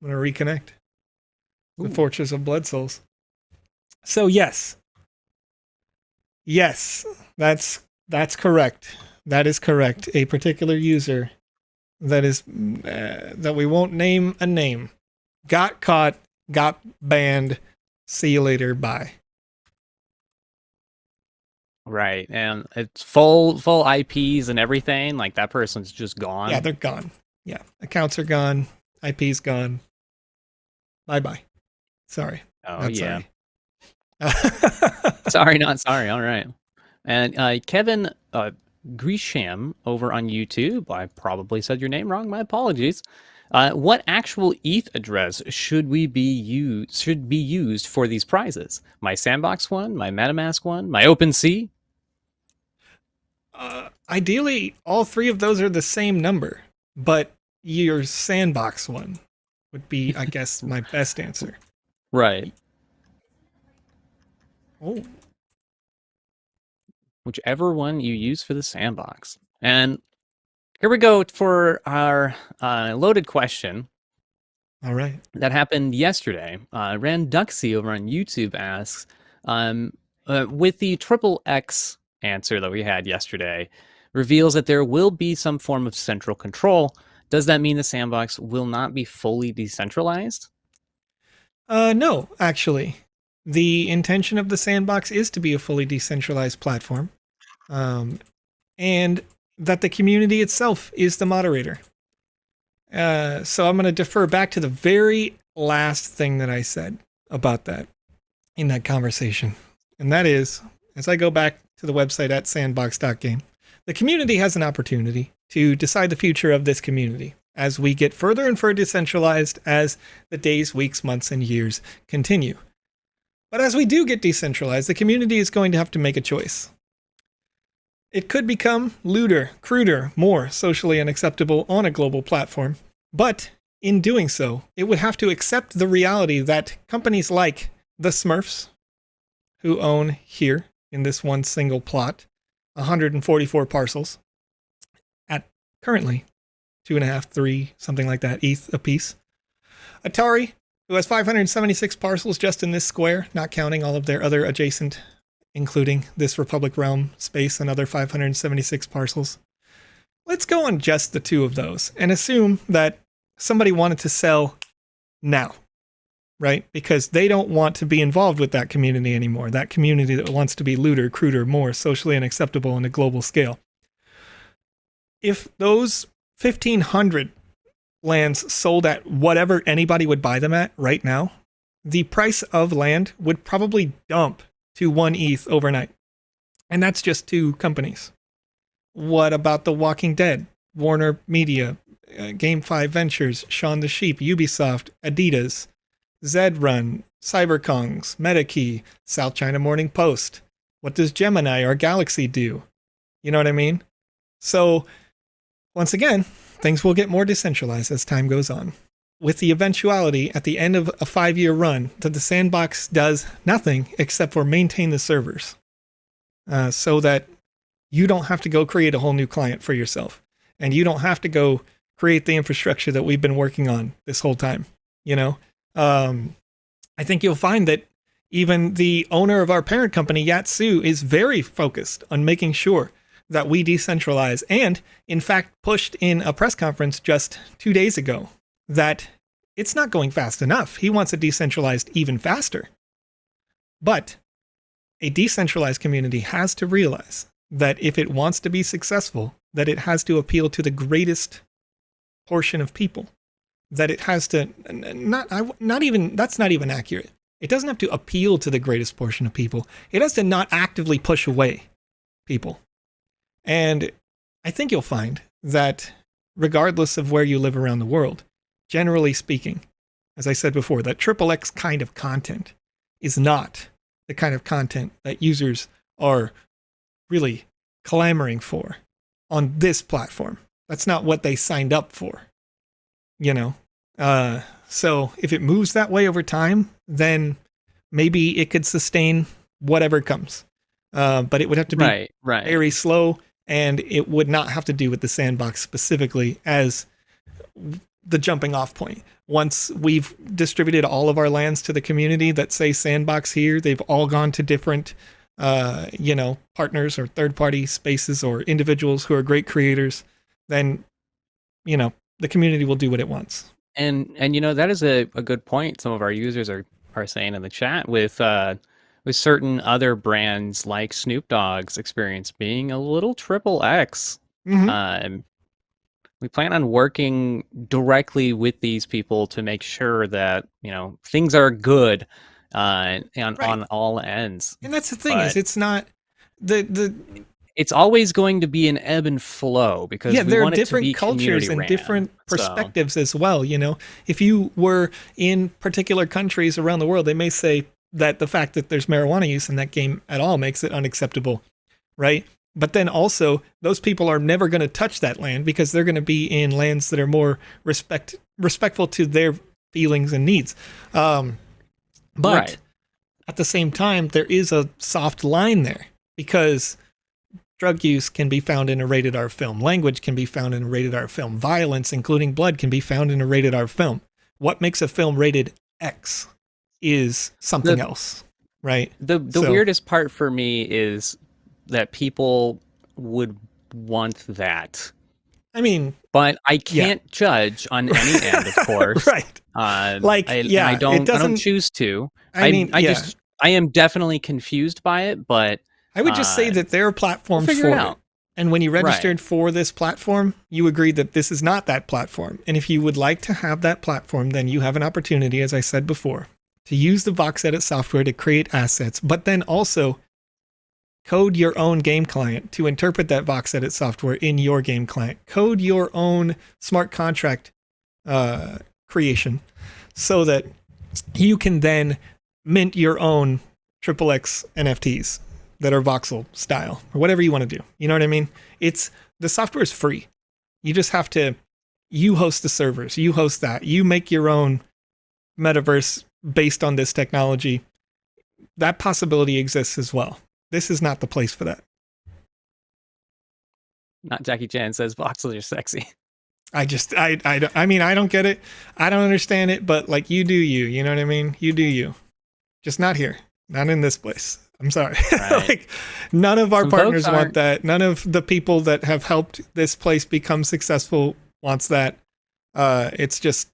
S1: I'm going to reconnect. The Fortress of Blood Souls. So yes, that's correct. That is correct. A particular user that is that we won't name a name got caught, got banned. See you later. Bye.
S3: Right, and it's full IPs and everything. Like that person's just gone.
S1: Yeah, they're gone. Yeah, accounts are gone. IP's gone. Bye. Sorry.
S3: Oh yeah. Sorry, not sorry. All right. And Kevin Grisham over on YouTube. I probably said your name wrong. My apologies. What actual ETH address should be used for these prizes? My Sandbox one, my MetaMask one, my OpenSea?
S1: Ideally, all three of those are the same number, but your Sandbox one would be, I guess, my best answer.
S3: Right.
S1: Oh.
S3: Whichever one you use for the Sandbox. And here we go for our loaded question.
S1: All right.
S3: That happened yesterday. Randuxy over on YouTube asks, with the triple X answer that we had yesterday, reveals that there will be some form of central control. Does that mean the Sandbox will not be fully decentralized?
S1: No, actually. The intention of the Sandbox is to be a fully decentralized platform, and that the community itself is the moderator. So I'm going to defer back to the very last thing that I said about that in that conversation. And that is, as I go back to the website at sandbox.game, the community has an opportunity to decide the future of this community as we get further and further decentralized as the days, weeks, months, and years continue. But as we do get decentralized, the community is going to have to make a choice. It could become looter, cruder, more socially unacceptable on a global platform. But in doing so, it would have to accept the reality that companies like the Smurfs, who own here in this one single plot 144 parcels at currently 2.5, 3, something like that, ETH a piece. Atari, who has 576 parcels just in this square, not counting all of their other adjacent, including this Republic Realm space, another 576 parcels. Let's go on just the two of those and assume that somebody wanted to sell now, right? Because they don't want to be involved with that community anymore, that community that wants to be looter, cruder, more socially unacceptable on a global scale. If those 1,500 lands sold at whatever anybody would buy them at right now, the price of land would probably dump to 1 ETH overnight. And that's just two companies. What about The Walking Dead, Warner Media, Game 5 Ventures, Shaun the Sheep, Ubisoft, Adidas, Zedrun, CyberKongs, MetaKey, South China Morning Post. What does Gemini or Galaxy do? You know what I mean? So, once again, things will get more decentralized as time goes on. With the eventuality at the end of a 5-year run that the sandbox does nothing except for maintain the servers. So that you don't have to go create a whole new client for yourself. And you don't have to go create the infrastructure that we've been working on this whole time. You know, I think you'll find that even the owner of our parent company, Yatsu, is very focused on making sure that we decentralize, and in fact pushed in a press conference just 2 days ago that it's not going fast enough. He wants it decentralized even faster. But a decentralized community has to realize that if it wants to be successful, that it has to appeal to the greatest portion of people. That it has to that's not even accurate. It doesn't have to appeal to the greatest portion of people. It has to not actively push away people. And I think you'll find that regardless of where you live around the world, generally speaking, as I said before, that XXX kind of content is not the kind of content that users are really clamoring for on this platform. That's not what they signed up for, you know? So if it moves that way over time, then maybe it could sustain whatever comes. But it would have to be very slow, and it would not have to do with the sandbox specifically as the jumping off point. Once we've distributed all of our lands to the community that say sandbox here, they've all gone to different partners or third-party spaces or individuals who are great creators, then, the community will do what it wants.
S3: And that is a good point. Some of our users are saying in the chat with certain other brands like Snoop Dogg's experience being a little XXX. Mm-hmm. We plan on working directly with these people to make sure that, things are good on all ends.
S1: And that's the thing, is it's not the
S3: it's always going to be an ebb and flow because
S1: there are different cultures and different perspectives as well. If you were in particular countries around the world, they may say that the fact that there's marijuana use in that game at all makes it unacceptable, right? But then also, those people are never going to touch that land because they're going to be in lands that are more respectful to their feelings and needs. But at the same time, there is a soft line there because drug use can be found in a rated R film. Language can be found in a rated R film. Violence, including blood, can be found in a rated R film. What makes a film rated X is something else, right?
S3: The weirdest part for me is that people would want that.
S1: I mean,
S3: but I can't judge on any end, of course.
S1: Right.
S3: I don't choose to. I am definitely confused by it, but
S1: I would just say that there are platforms for it. And when you registered for this platform, you agreed that this is not that platform. And if you would like to have that platform, then you have an opportunity, as I said before, to use the VoxEdit software to create assets, but then also code your own game client to interpret that VoxEdit software in your game client. Code your own smart contract creation so that you can then mint your own XXX NFTs that are Voxel style or whatever you want to do. You know what I mean? The software is free. You just have to, you host the servers, you host that, you make your own metaverse based on this technology. That possibility exists as well. This is not the place for that.
S3: Not Jackie Chan says voxels are sexy.
S1: I don't get it. I don't understand it, but like you do you know what I mean? You do you. Just not here. Not in this place. I'm sorry. Right. None of our partners want that. None of the people that have helped this place become successful wants that. It's just,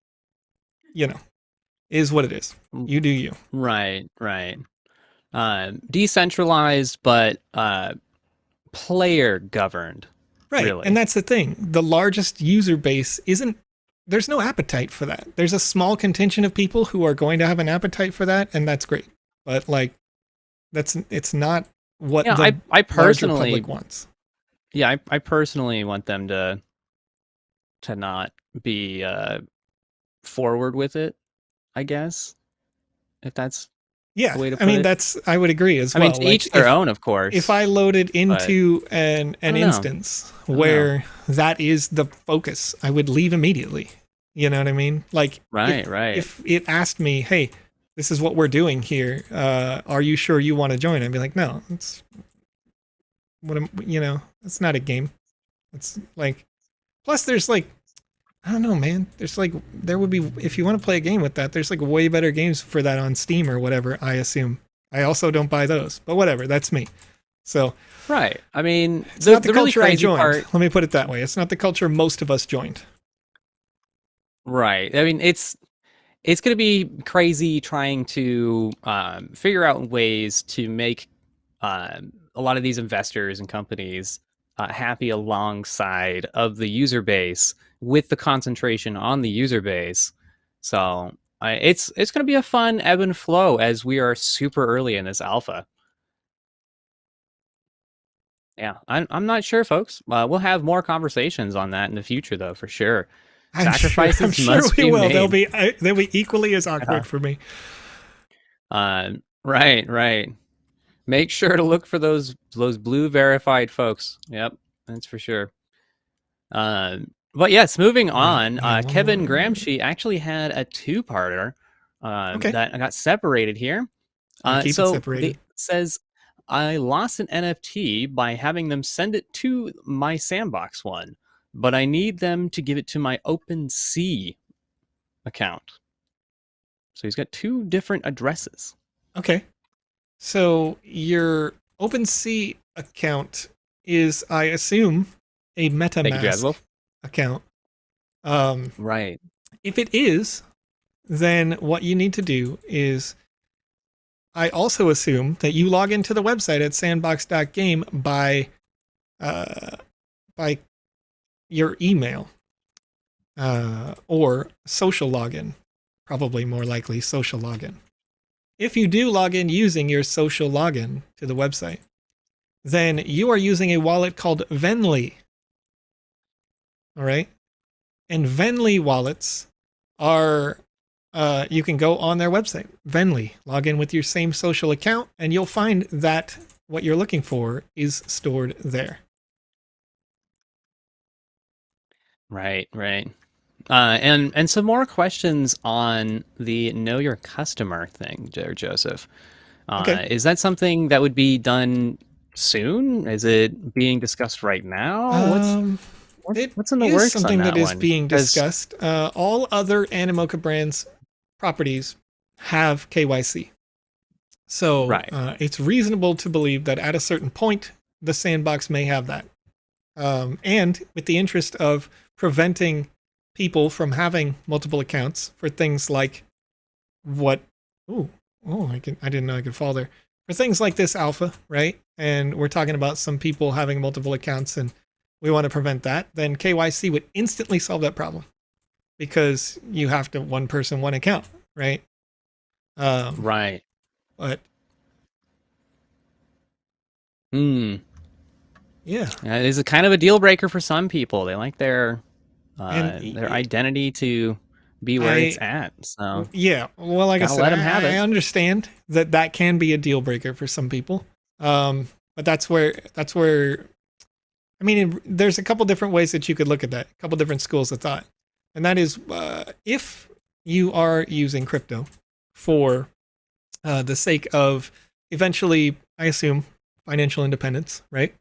S1: is what it is. You do you.
S3: Right. Decentralized, but player governed.
S1: Right. Really. And that's the thing. The largest user base there's no appetite for that. There's a small contingent of people who are going to have an appetite for that, and that's great. But it's not what
S3: I personally
S1: larger public wants.
S3: Yeah, I personally want them to not be forward with it, I guess. if that's
S1: Yeah,
S3: a way to
S1: I
S3: put
S1: mean
S3: it.
S1: I would agree as
S3: I
S1: well.
S3: mean, to each their own, of course.
S1: If I loaded into an
S3: I don't know.
S1: instance where that is the focus, I would leave immediately. You know what I mean? Like,
S3: right.
S1: If it asked me, "Hey, this is what we're doing here. Are you sure you want to join?" I'd be like, "No, it's it's not a game. It's like." Plus, there's like, I don't know, man. There would be, if you want to play a game with that, there's like way better games for that on Steam or whatever, I assume. I also don't buy those, but whatever, that's me. So,
S3: right. I mean,
S1: it's not the
S3: really
S1: culture I joined.
S3: Part,
S1: let me put it that way. It's not the culture most of us joined.
S3: Right. I mean, it's going to be crazy trying to figure out ways to make a lot of these investors and companies happy alongside of the user base with the concentration on the user base. So it's going to be a fun ebb and flow as we are super early in this alpha. Yeah, I'm not sure, folks. We'll have more conversations on that in the future, though, for sure. Sacrifices
S1: I'm sure
S3: must
S1: we
S3: be
S1: will.
S3: made.
S1: They'll be equally as awkward for me.
S3: Right. Make sure to look for those blue verified folks. Yep, that's for sure. But yes, moving on. Kevin Gramsci actually had a two-parter that got separated here.
S1: Keep it separated.
S3: It says, I lost an NFT by having them send it to my Sandbox one, but I need them to give it to my OpenSea account. So he's got two different addresses.
S1: Okay. So your OpenSea account is, I assume, a MetaMask account.
S3: Right.
S1: If it is, then what you need to do is, I also assume that you log into the website at sandbox.game by your email or social login, probably more likely social login. If you do log in using your social login to the website, then you are using a wallet called Venly. All right? And Venly wallets are, you can go on their website, Venly, log in with your same social account, and you'll find that what you're looking for is stored there.
S3: Right. And some more questions on the know your customer thing, Joseph.
S1: Okay.
S3: Is that something that would be done soon? Is it being discussed right now? What's in the works?
S1: Something
S3: on that
S1: is
S3: one?
S1: being discussed. All other Animoca brands properties have KYC. So it's reasonable to believe that at a certain point, the Sandbox may have that. And with the interest of preventing people from having multiple accounts for things like I didn't know I could fall there. For things like this alpha, right? And we're talking about some people having multiple accounts and we want to prevent that, then KYC would instantly solve that problem because you have to one person, one account, right?
S3: Right.
S1: But
S3: yeah,
S1: it
S3: is a kind of a deal breaker for some people. They like their identity to be where it's at. So
S1: yeah, well, like I said, I understand that can be a deal breaker for some people. But that's where I mean, there's a couple different ways that you could look at that, a couple different schools of thought. And that is, if you are using crypto for the sake of eventually, I assume, financial independence, right?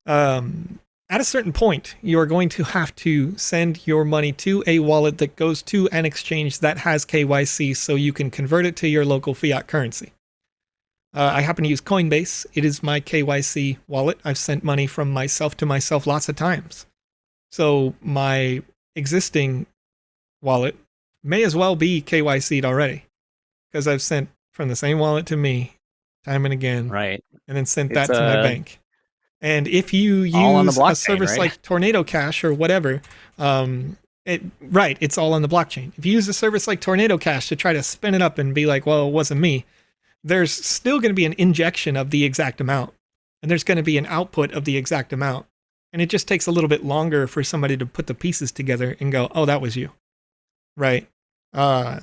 S1: At a certain point, you are going to have to send your money to a wallet that goes to an exchange that has KYC so you can convert it to your local fiat currency. I happen to use Coinbase. It is my KYC wallet. I've sent money from myself to myself lots of times. So my existing wallet may as well be KYC'd already because I've sent from the same wallet to me time and again.
S3: Right.
S1: And then sent that to my bank. And if you use a service like Tornado Cash or whatever, it's all on the blockchain. If you use a service like Tornado Cash to try to spin it up and be like, well, it wasn't me, there's still going to be an injection of the exact amount. And there's going to be an output of the exact amount. And it just takes a little bit longer for somebody to put the pieces together and go, oh, that was you. Right?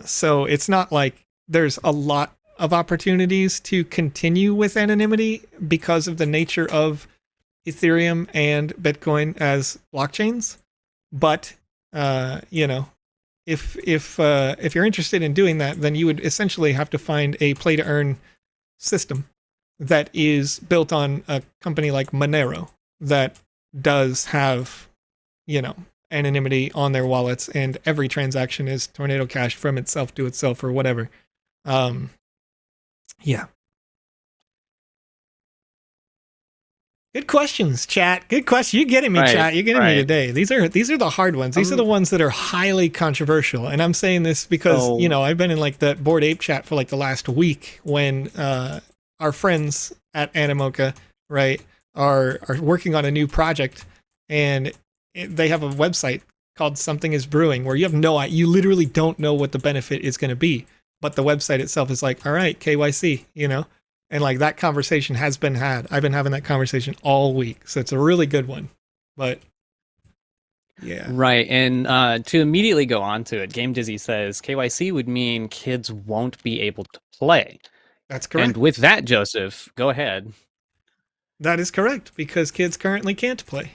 S1: So it's not like there's a lot of opportunities to continue with anonymity because of the nature of Ethereum and Bitcoin as blockchains. But if you're interested in doing that, then you would essentially have to find a play to earn system that is built on a company like Monero that does have, anonymity on their wallets, and every transaction is Tornado Cash from itself to itself or whatever. Yeah. Good questions, chat. Good question. You're getting me, chat. You're getting me today. These are the hard ones. These are the ones that are highly controversial. And I'm saying this because, I've been in like the Bored Ape chat for like the last week when our friends at Animoca, right, are working on a new project, and they have a website called Something is Brewing, where you literally don't know what the benefit is going to be. But the website itself is like, all right, KYC, and like that conversation has been had. I've been having that conversation all week. So it's a really good one. But yeah.
S3: Right. And to immediately go on to it, Game Dizzy says KYC would mean kids won't be able to play.
S1: That's correct.
S3: And with that, Joseph, go ahead.
S1: That is correct, because kids currently can't play.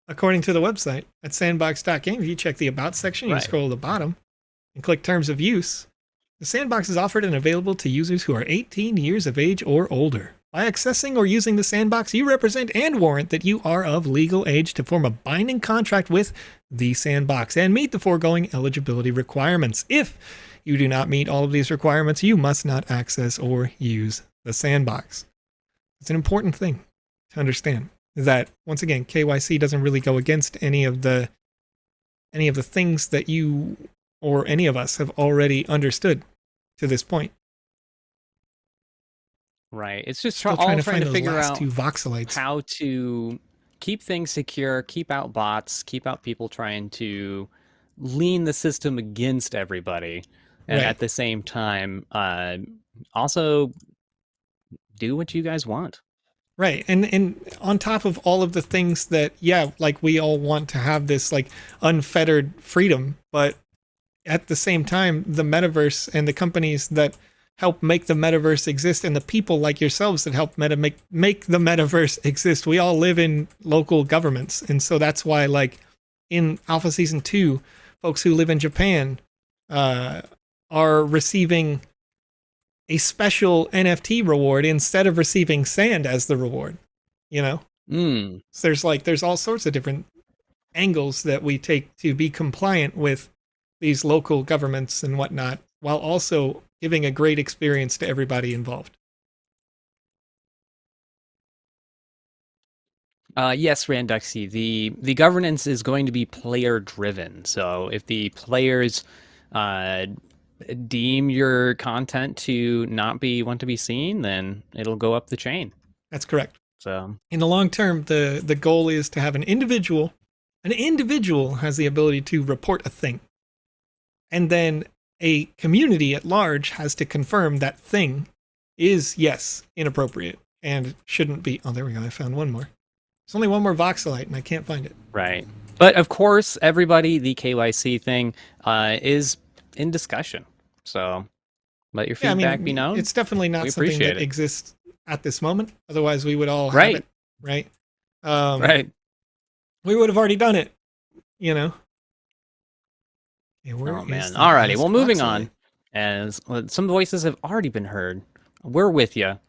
S1: According to the website at sandbox.game, if you check the About section, you scroll to the bottom and click Terms of Use. The Sandbox is offered and available to users who are 18 years of age or older. By accessing or using the Sandbox, you represent and warrant that you are of legal age to form a binding contract with the Sandbox and meet the foregoing eligibility requirements. If you do not meet all of these requirements, you must not access or use the Sandbox. It's an important thing to understand, that once again, KYC doesn't really go against any of the things that you or any of us have already understood to this point.
S3: Right. It's just
S1: trying to figure out
S3: how to keep things secure, keep out bots, keep out people trying to lean the system against everybody. And at the same time, also do what you guys want.
S1: Right. And on top of all of the things that, like we all want to have this like unfettered freedom, but at the same time, the metaverse and the companies that help make the metaverse exist, and the people like yourselves that help make the metaverse exist, we all live in local governments. And so that's why, like in Alpha Season 2, folks who live in Japan are receiving a special NFT reward instead of receiving sand as the reward, So there's all sorts of different angles that we take to be compliant with these local governments and whatnot, while also giving a great experience to everybody involved.
S3: Yes, Randuxy, the governance is going to be player driven. So if the players deem your content to not want to be seen, then it'll go up the chain.
S1: That's correct.
S3: So
S1: in the long term, the goal is to have an individual has the ability to report a thing. And then a community at large has to confirm that thing is, yes, inappropriate and shouldn't be. Oh, there we go. I found one more. There's only one more voxelite and I can't find it.
S3: Right. But of course, everybody, the KYC thing is in discussion. So let your feedback be known.
S1: It's definitely not something that exists at this moment. Otherwise, we would all have it. Right.
S3: Right.
S1: We would have already done it,
S3: Yeah, oh man! Alrighty, well, moving on, as some voices have already been heard, we're with you.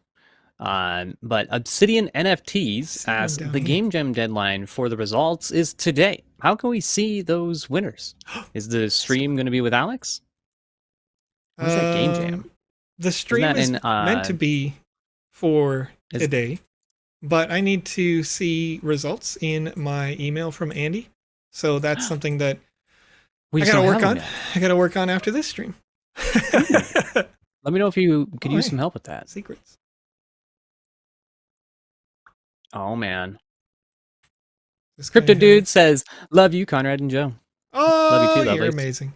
S3: But Obsidian NFTs, as the Game Jam deadline for the results is today. How can we see those winners? Is the stream going to be with Alex? What's that Game Jam?
S1: The stream is meant to be for today, but I need to see results in my email from Andy. So that's something that I gotta work on. I gotta work on after this stream.
S3: Let me know if you could use some help with that.
S1: Secrets.
S3: Oh man. Crypto Dude says, "Love you, Conrad and Joe."
S1: Oh, love you too, you're amazing.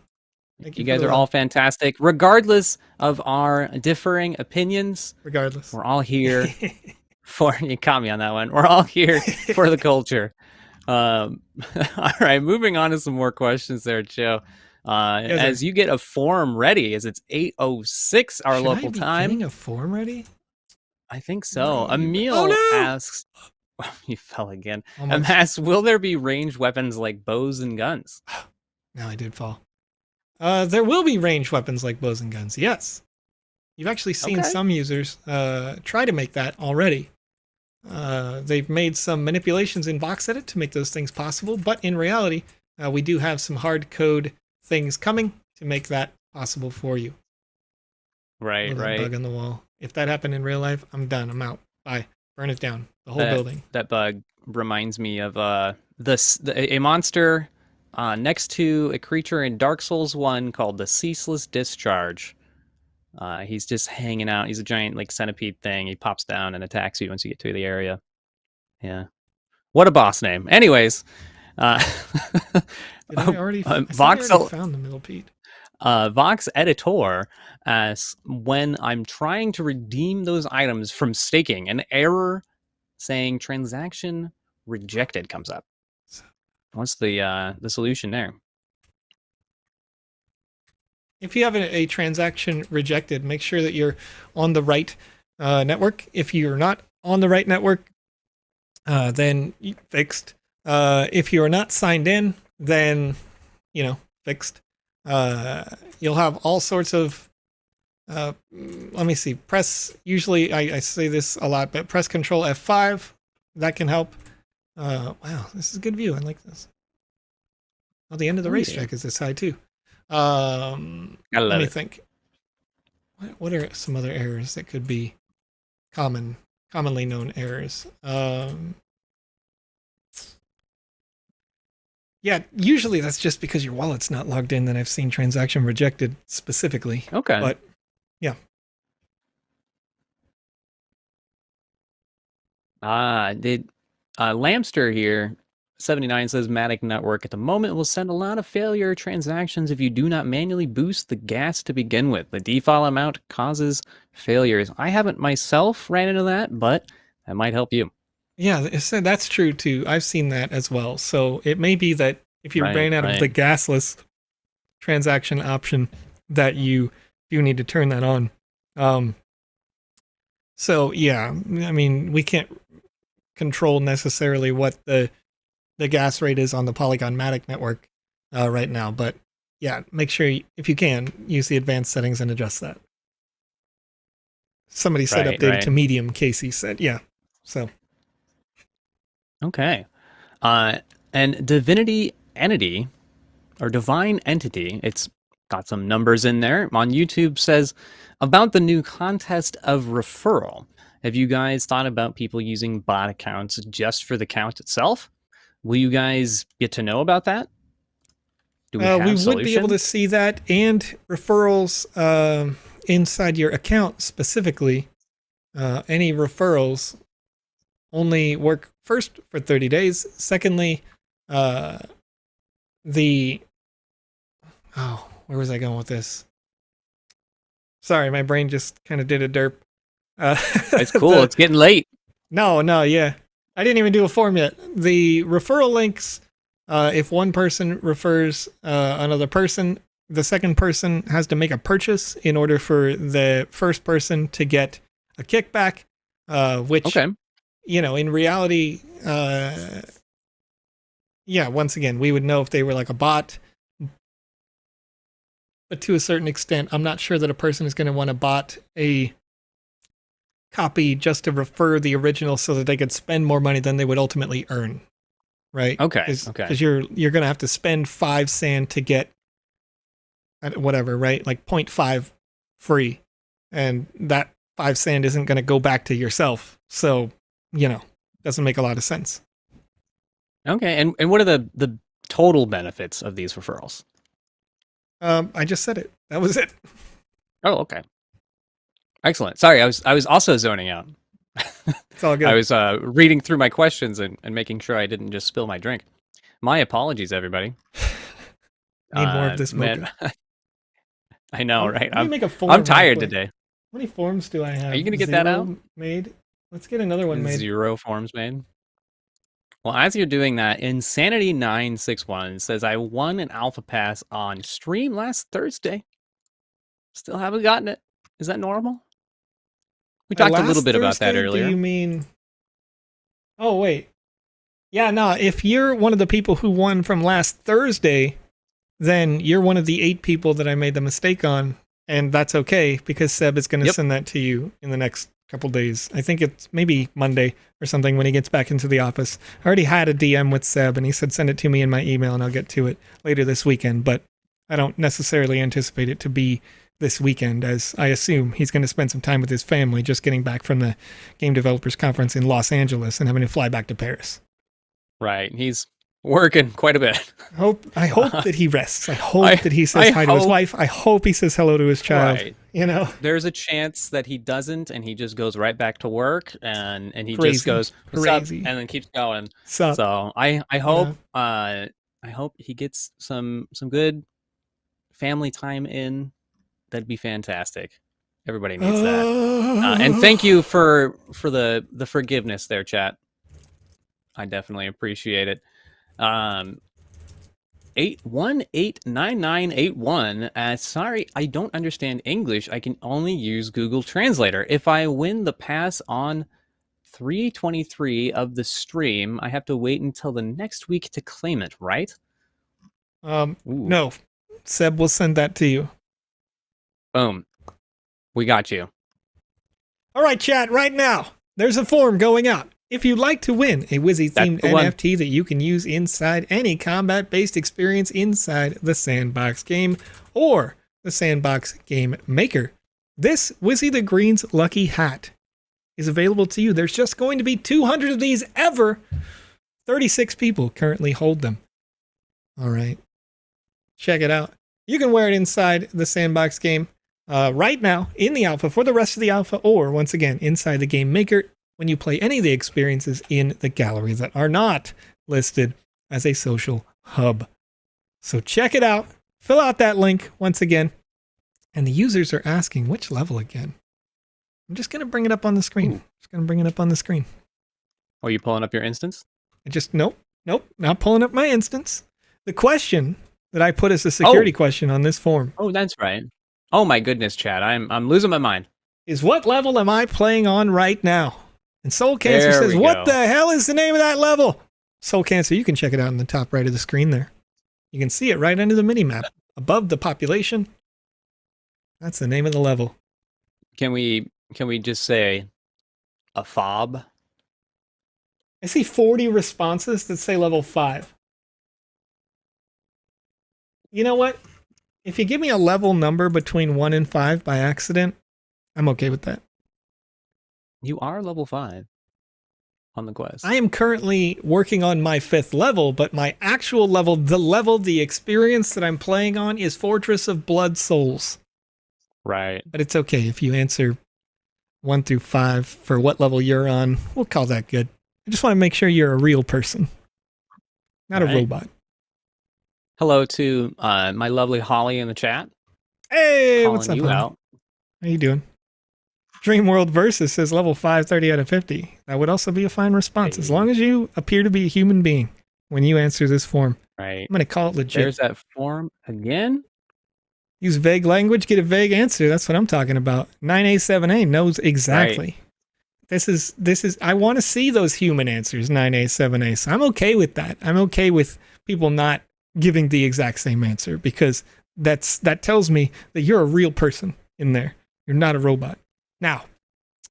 S3: Thank you guys are all fantastic, regardless of our differing opinions.
S1: Regardless,
S3: we're all here for. You caught me on that one. We're all here for the culture. All right, moving on to some more questions there, Joe. As you get a form ready, as it's 8:06 our local time.
S1: Getting a form ready?
S3: I think so. Emil asks, you fell again. Asks, will there be ranged weapons like bows and guns?
S1: No, I did fall. There will be ranged weapons like bows and guns. Yes. You've actually seen some users try to make that already. They've made some manipulations in VoxEdit to make those things possible, but in reality, we do have some hard code things coming to make that possible for you.
S3: Right.
S1: Bug on the wall. If that happened in real life, I'm done. I'm out. Bye. Burn it down. The whole building.
S3: That bug reminds me of a monster next to a creature in Dark Souls 1 called the Ceaseless Discharge. He's just hanging out. He's a giant like centipede thing. He pops down and attacks you once you get to the area. Yeah. What a boss name. Anyways.
S1: Did I already Voxel found the millipede.
S3: VoxEdit asks, when I'm trying to redeem those items from staking, an error saying transaction rejected comes up. What's the solution there?
S1: If you have a transaction rejected, make sure that you're on the right network. If you're not on the right network, then fixed. If you are not signed in, then, fixed. You'll have all sorts of, let me see, usually I say this a lot, but press Control F5, that can help. Wow, this is a good view. I like this. Oh, the end of the racetrack is this high too. Let me think. What are some other errors that could be commonly known errors? Yeah, usually that's just because your wallet's not logged in. Then I've seen transaction rejected specifically.
S3: Okay.
S1: But yeah.
S3: Lamster here, 79 says Matic Network at the moment will send a lot of failure transactions if you do not manually boost the gas to begin with. The default amount causes failures. I haven't myself ran into that, but that might help you.
S1: Yeah, that's true too. I've seen that as well. So it may be that if you ran out of the gasless transaction option, that you do need to turn that on. So yeah, I mean, we can't control necessarily what the gas rate is on the Polygon Matic network right now, but yeah, make sure if you can use the advanced settings and adjust that. Somebody said updated to medium. Casey said, yeah. So.
S3: Okay. And Divinity Entity, or Divine Entity, it's got some numbers in there, on YouTube says, about the new contest of referral. Have you guys thought about people using bot accounts just for the count itself? Will you guys get to know about that?
S1: Do we would be able to see that, and referrals inside your account specifically. Any referrals only work first for 30 days. Secondly, where was I going with this? Sorry, my brain just kind of did a derp.
S3: It's cool. It's getting late.
S1: No, yeah. I didn't even do a form yet. The referral links, if one person refers another person, the second person has to make a purchase in order for the first person to get a kickback, which, in reality, once again, we would know if they were like a bot. But to a certain extent, I'm not sure that a person is going to want to bot a copy just to refer the original so that they could spend more money than they would ultimately earn, right?
S3: Okay.
S1: Because you're going to have to spend 5 sand to get whatever, right? Like 0.5 free, and that 5 sand isn't going to go back to yourself. So, doesn't make a lot of sense.
S3: Okay, and what are the total benefits of these referrals?
S1: I just said it. That was it.
S3: Oh, okay. Excellent. Sorry, I was also zoning out.
S1: It's all good.
S3: I was reading through my questions and making sure I didn't just spill my drink. My apologies, everybody.
S1: Need more of this mocha.
S3: I know, right?
S1: I'm
S3: tired today.
S1: How many forms do I have?
S3: Are you going to get that out?
S1: Made? Let's get another one made.
S3: 0 forms made? Well, as you're doing that, Insanity961 says, I won an alpha pass on stream last Thursday. Still haven't gotten it. Is that normal? We talked a little bit about that earlier.
S1: Do you mean... Oh, wait. Yeah, no, if you're one of the people who won from last Thursday, then you're one of the 8 people that I made the mistake on, and that's okay, because Seb is going to send that to you in the next couple days. I think it's maybe Monday or something when he gets back into the office. I already had a DM with Seb, and he said send it to me in my email, and I'll get to it later this weekend, but I don't necessarily anticipate it to be this weekend, as I assume he's going to spend some time with his family just getting back from the Game Developers Conference in Los Angeles and having to fly back to Paris.
S3: Right. He's working quite a bit.
S1: I hope that he rests. I hope that he says hi to his wife. I hope he says hello to his child. Right. You know,
S3: there's a chance that he doesn't, and he just goes right back to work, and he just goes crazy and then keeps going. So I hope I hope he gets some good family time in. That'd be fantastic. Everybody needs that. And thank you for the forgiveness there, chat. I definitely appreciate it. 8189981. Sorry, I don't understand English. I can only use Google Translator. If I win the pass on 3/23 of the stream, I have to wait until the next week to claim it, right?
S1: No. Seb will send that to you.
S3: Boom. We got you.
S1: All right, chat, right now, there's a form going out. If you'd like to win a Wizzy-themed NFT that you can use inside any combat-based experience inside the Sandbox game or the Sandbox Game Maker, this Wizzy the Green's lucky hat is available to you. There's just going to be 200 of these ever. 36 people currently hold them. All right. Check it out. You can wear it inside the Sandbox game right now in the alpha for the rest of the alpha, or once again inside the Game Maker when you play any of the experiences in the gallery that are not listed as a social hub. So check it out. Fill out that link once again. And the users are asking which level again. I'm just going to bring it up on the screen.
S3: Are you pulling up your instance?
S1: Nope, not pulling up my instance. The question that I put as a security question on this form.
S3: Oh, that's right. Oh my goodness, Chad. I'm losing my mind.
S1: Is what level am I playing on right now? And Soul Cancer says, what the hell is the name of that level? Soul Cancer, you can check it out in the top right of the screen there. You can see it right under the mini-map. Above the population. That's the name of the level.
S3: Can we just say a fob?
S1: I see 40 responses that say level 5. You know what? If you give me a level number between 1 and 5 by accident, I'm okay with that.
S3: You are level 5 on the quest.
S1: I am currently working on my 5th level, but my actual level, the experience that I'm playing on is Fortress of Blood Souls.
S3: Right.
S1: But it's okay if you answer 1 through 5 for what level you're on. We'll call that good. I just want to make sure you're a real person, not a robot.
S3: Hello to my lovely Holly in the chat.
S1: Hey, what's up,
S3: Holly?
S1: How you doing? Dream World Versus says level 5, 30 out of 50. That would also be a fine response, as long as you appear to be a human being when you answer this form.
S3: Right.
S1: I'm going to call it legit.
S3: There's that form again.
S1: Use vague language, get a vague answer. That's what I'm talking about. 9A7A knows exactly. Right. This is. I want to see those human answers, 9A7A. So I'm okay with that. I'm okay with people not giving the exact same answer, because that tells me that you're a real person in there. You're not a robot. Now,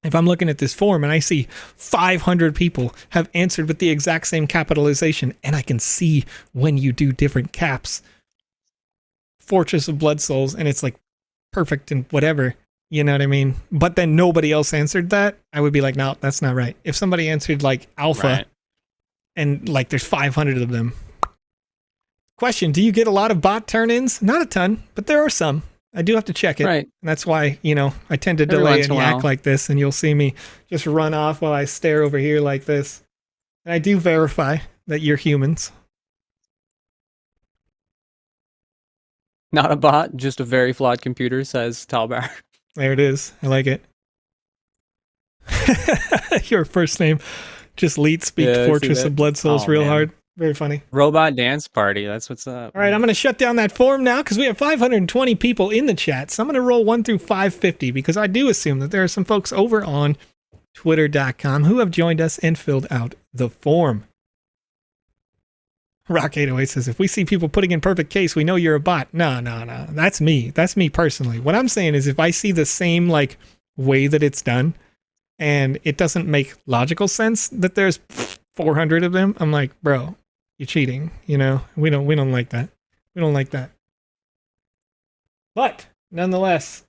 S1: if I'm looking at this form and I see 500 people have answered with the exact same capitalization, and I can see when you do different caps, Fortress of Blood Souls, and it's like perfect and whatever, you know what I mean? But then nobody else answered that, I would be like, no, that's not right. If somebody answered like Alpha, and like there's 500 of them. Question, do you get a lot of bot turn-ins? Not a ton, but there are some. I do have to check it.
S3: Right.
S1: And that's why, I tend to delay and yak like this, and you'll see me just run off while I stare over here like this. And I do verify that you're humans.
S3: Not a bot, just a very flawed computer, says Talbar.
S1: There it is. I like it. Your first name, Just Leet speak Fortress of Blood Souls real hard. Very funny.
S3: Robot dance party. That's what's up.
S1: All right, I'm going to shut down that forum now because we have 520 people in the chat. So I'm going to roll 1 through 550 because I do assume that there are some folks over on Twitter.com who have joined us and filled out the form. Rock808 says, if we see people putting in perfect case, we know you're a bot. No. That's me. That's me personally. What I'm saying is if I see the same like way that it's done and it doesn't make logical sense that there's 400 of them, I'm like, bro, you're cheating. You know, we don't like that. We don't like that. But nonetheless,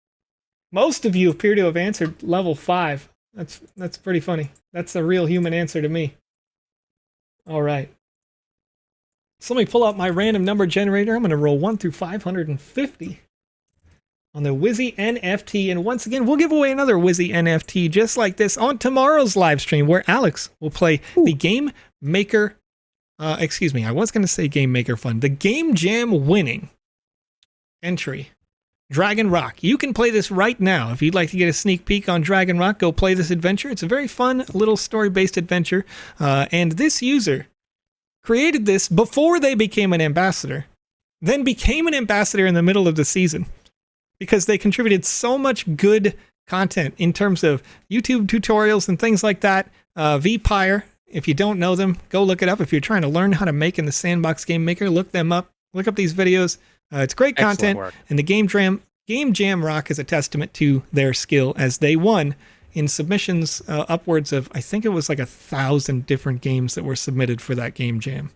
S1: most of you appear to have answered level 5. That's pretty funny. That's a real human answer to me. All right. So let me pull out my random number generator. I'm going to roll 1 through 550 on the Wizzy NFT. And once again, we'll give away another Wizzy NFT just like this on tomorrow's live stream where Alex will play the Game Maker. I was going to say Game Maker Fun. The Game Jam winning entry. Dragon Rock. You can play this right now. If you'd like to get a sneak peek on Dragon Rock, go play this adventure. It's a very fun little story-based adventure. And this user created this before they became an ambassador, then became an ambassador in the middle of the season because they contributed so much good content in terms of YouTube tutorials and things like that. VPire, if you don't know them, go look it up. If you're trying to learn how to make in the Sandbox Game Maker, look them up. Look up these videos. It's great content, and the Game Jam Rock is a testament to their skill as they won in submissions upwards of, I think it was like 1,000 different games that were submitted for that Game Jam.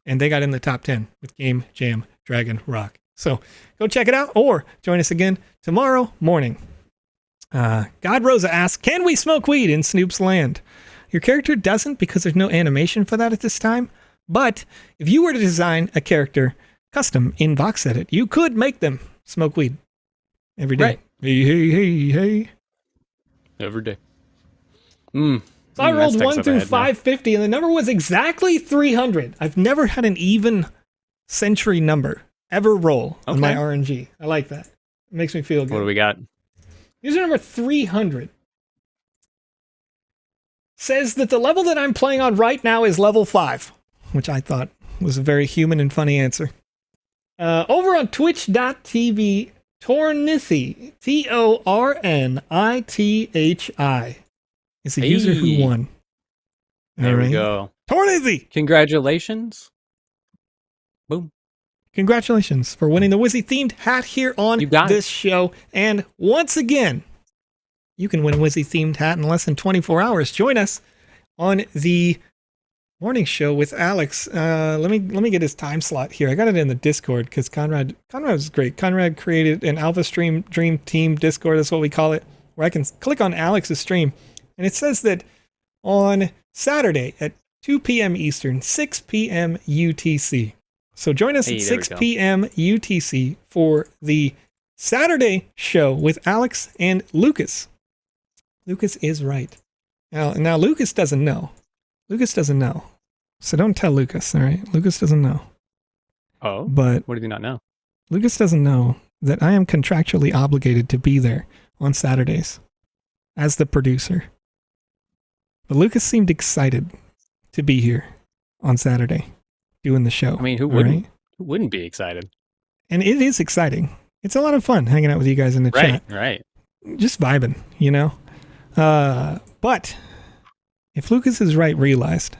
S1: And they got in the top 10 with Game Jam Dragon Rock. So go check it out or join us again tomorrow morning. God Rosa asks, can we smoke weed in Snoop's Land? Your character doesn't because there's no animation for that at this time. But if you were to design a character custom in VoxEdit, you could make them smoke weed every day. Right. Hey.
S3: Every day.
S1: So I rolled 1 through 550, and the number was exactly 300. I've never had an even century number ever roll on my RNG. I like that. It makes me feel good.
S3: What do we got?
S1: User number 300 says that the level that I'm playing on right now is level 5, which I thought was a very human and funny answer. Over on twitch.tv, Tornithi, Tornithi, is the user who won.
S3: There we go.
S1: Tornithi!
S3: Congratulations. Boom.
S1: Congratulations for winning the Wizzy themed hat here on this show. And once again, you can win a Wizzy themed hat in less than 24 hours. Join us on the morning show with Alex. Let me get his time slot here. I got it in the Discord because Conrad was great. Conrad created an Alpha Stream Dream Team Discord. That's what we call it, where I can click on Alex's stream, and it says that on Saturday at 2 p.m. Eastern, 6 p.m. UTC. So join us at 6 p.m. UTC for the Saturday show with Alex and Lucas. Lucas is right. Now Lucas doesn't know. So don't tell Lucas, all right? Lucas doesn't know.
S3: Oh,
S1: but
S3: what did he not know?
S1: Lucas doesn't know that I am contractually obligated to be there on Saturdays as the producer. But Lucas seemed excited to be here on Saturday doing the show.
S3: I mean, who wouldn't? Right? Who wouldn't be excited?
S1: And it is exciting. It's a lot of fun hanging out with you guys in the chat.
S3: Right.
S1: Just vibing, you know? But if Lucas is realized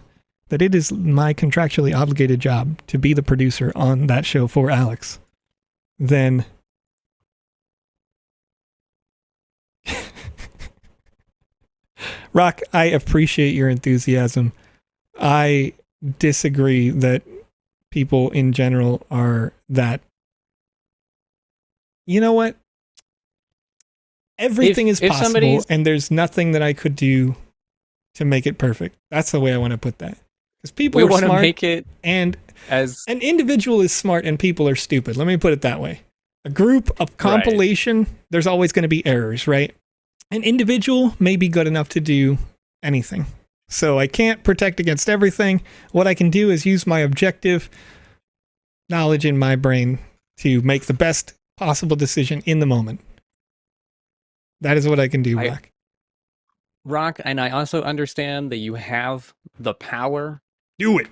S1: that it is my contractually obligated job to be the producer on that show for Alex, then Rock, I appreciate your enthusiasm. I disagree that people in general are that. You know what? Everything is possible, and there's nothing that I could do to make it perfect. That's the way I want to put that. Because people are smart, make it and as an individual is smart and people are stupid. Let me put it that way. A group, a compilation, there's always going to be errors, right? An individual may be good enough to do anything. So I can't protect against everything. What I can do is use my objective knowledge in my brain to make the best possible decision in the moment. That is what I can do, Black.
S3: Rock, and I also understand that you have the power.
S1: Do it.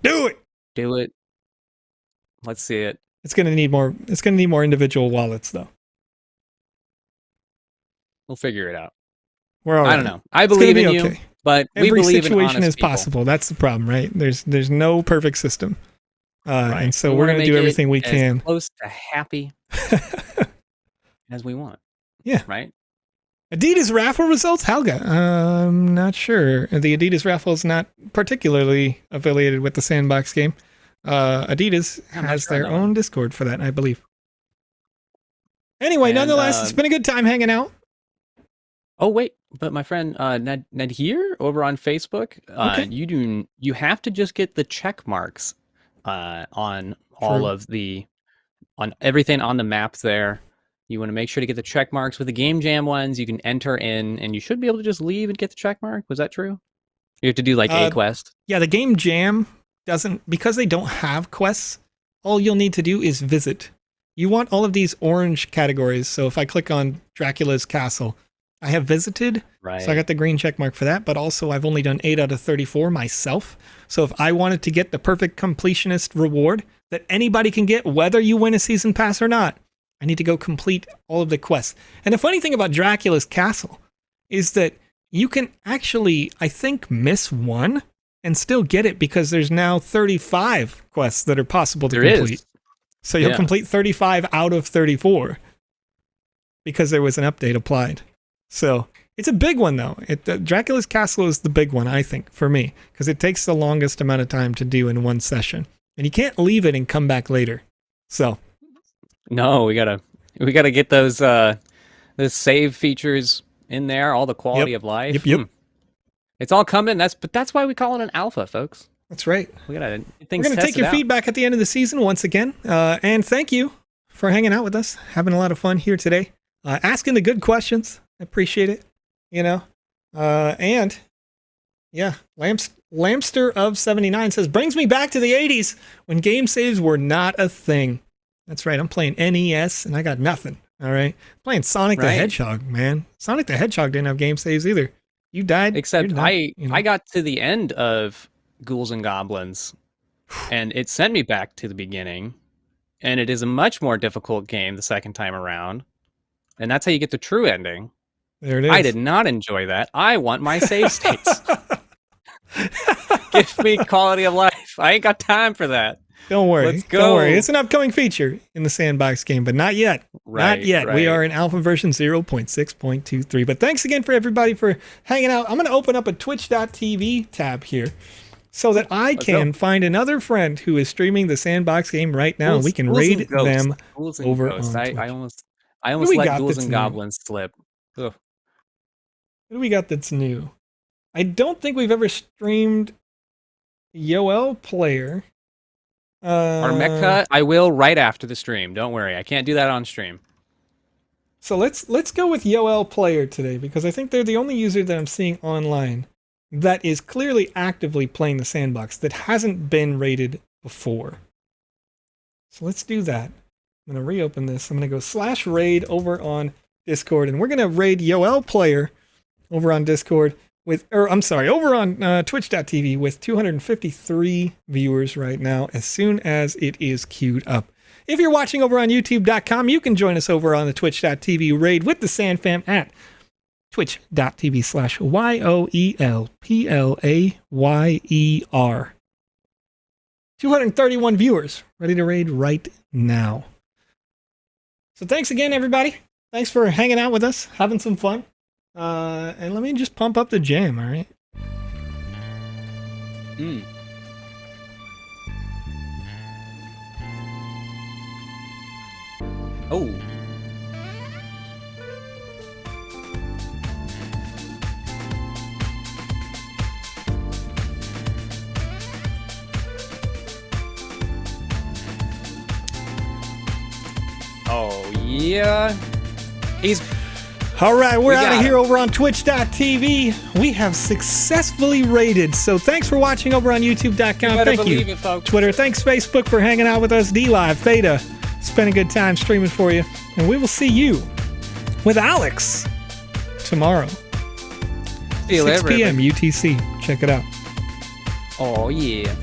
S1: Do it.
S3: Do it. Let's see it.
S1: It's gonna need more. It's gonna need more individual wallets, though.
S3: We'll figure it out.
S1: We're all right.
S3: I don't know. I believe in you, but we believe
S1: every situation
S3: in
S1: is
S3: people.
S1: possible. That's the problem, right? There's no perfect system,
S3: Right.
S1: and so we're gonna do everything we can.
S3: As close to happy as we want.
S1: Yeah.
S3: Right.
S1: Adidas raffle results, Helga. I'm not sure. The Adidas raffle is not particularly affiliated with the Sandbox game. Adidas has their own Discord for that, I believe. Anyway, nonetheless, it's been a good time hanging out.
S3: Oh wait, but my friend Ned here over on Facebook,
S1: Okay.
S3: you have to just get the check marks on all of on everything on the map there. You want to make sure to get the check marks with the Game Jam ones. You can enter in, and you should be able to just leave and get the check mark. Was that true? You have to do like a quest.
S1: Yeah, the Game Jam doesn't, because they don't have quests. All you'll need to do is visit. You want all of these orange categories. So if I click on Dracula's Castle, I have visited.
S3: Right.
S1: So I got the green check mark for that. But also, I've only done 8 out of 34 myself. So if I wanted to get the perfect completionist reward that anybody can get, whether you win a season pass or not, I need to go complete all of the quests. And the funny thing about Dracula's Castle is that you can actually, I think, miss one and still get it because there's now 35 quests that are possible to complete. So you'll complete 35 out of 34 because there was an update applied. So it's a big one, though. Dracula's Castle is the big one, I think, for me, because it takes the longest amount of time to do in one session. And you can't leave it and come back later. So...
S3: No, we gotta get those save features in there, all the quality of life.
S1: Yep.
S3: It's all coming. But that's why we call it an alpha, folks.
S1: That's right.
S3: We gotta
S1: We're gonna take your feedback at the end of the season once again, and thank you for hanging out with us, having a lot of fun here today, asking the good questions. I appreciate it. And yeah, Lamster of 79 says, brings me back to the 80s when game saves were not a thing. That's right. I'm playing NES and I got nothing. All right. I'm playing Sonic the Hedgehog, man. Sonic the Hedgehog didn't have game saves either. You died.
S3: Except I got to the end of Ghouls and Goblins and it sent me back to the beginning. And it is a much more difficult game the second time around. And that's how you get the true ending.
S1: There it is.
S3: I did not enjoy that. I want my save states. Give me quality of life. I ain't got time for that.
S1: Don't worry.
S3: Let's go.
S1: Don't worry. It's an upcoming feature in the Sandbox game, but not yet.
S3: Right,
S1: not yet.
S3: Right.
S1: We are in alpha version 0.6.23. But thanks again for everybody for hanging out. I'm going to open up a twitch.tv tab here so that I can find another friend who is streaming the Sandbox game right now. We can raid them over on Twitch.
S3: I almost let Ghouls and Goblins slip. Ugh.
S1: What do we got that's new? I don't think we've ever streamed Yoel Player.
S3: Our mech cut, I will right after the stream. Don't worry, I can't do that on stream.
S1: So let's go with Yoel Player today because I think they're the only user that I'm seeing online that is clearly actively playing the Sandbox that hasn't been rated before. So let's do that. I'm going to reopen this. I'm going to go /raid over on Discord, and we're going to raid Yoel Player over on Discord over on twitch.tv with 253 viewers right now as soon as it is queued up. If you're watching over on youtube.com, you can join us over on the twitch.tv raid with the SandFam at twitch.tv/YOELPLAYER. 231 viewers ready to raid right now. So thanks again, everybody. Thanks for hanging out with us, having some fun. And let me just pump up the jam, all right?
S3: Oh. Oh, yeah.
S1: All right, we're out of here over on twitch.tv. We have successfully raided. So thanks for watching over on youtube.com. Thank you, Twitter. Thanks, Facebook, for hanging out with us. DLive, Theta, spend a good time streaming for you. And we will see you with Alex tomorrow.
S2: See you
S1: 6
S2: later,
S1: p.m. UTC. Check it out.
S2: Oh, yeah.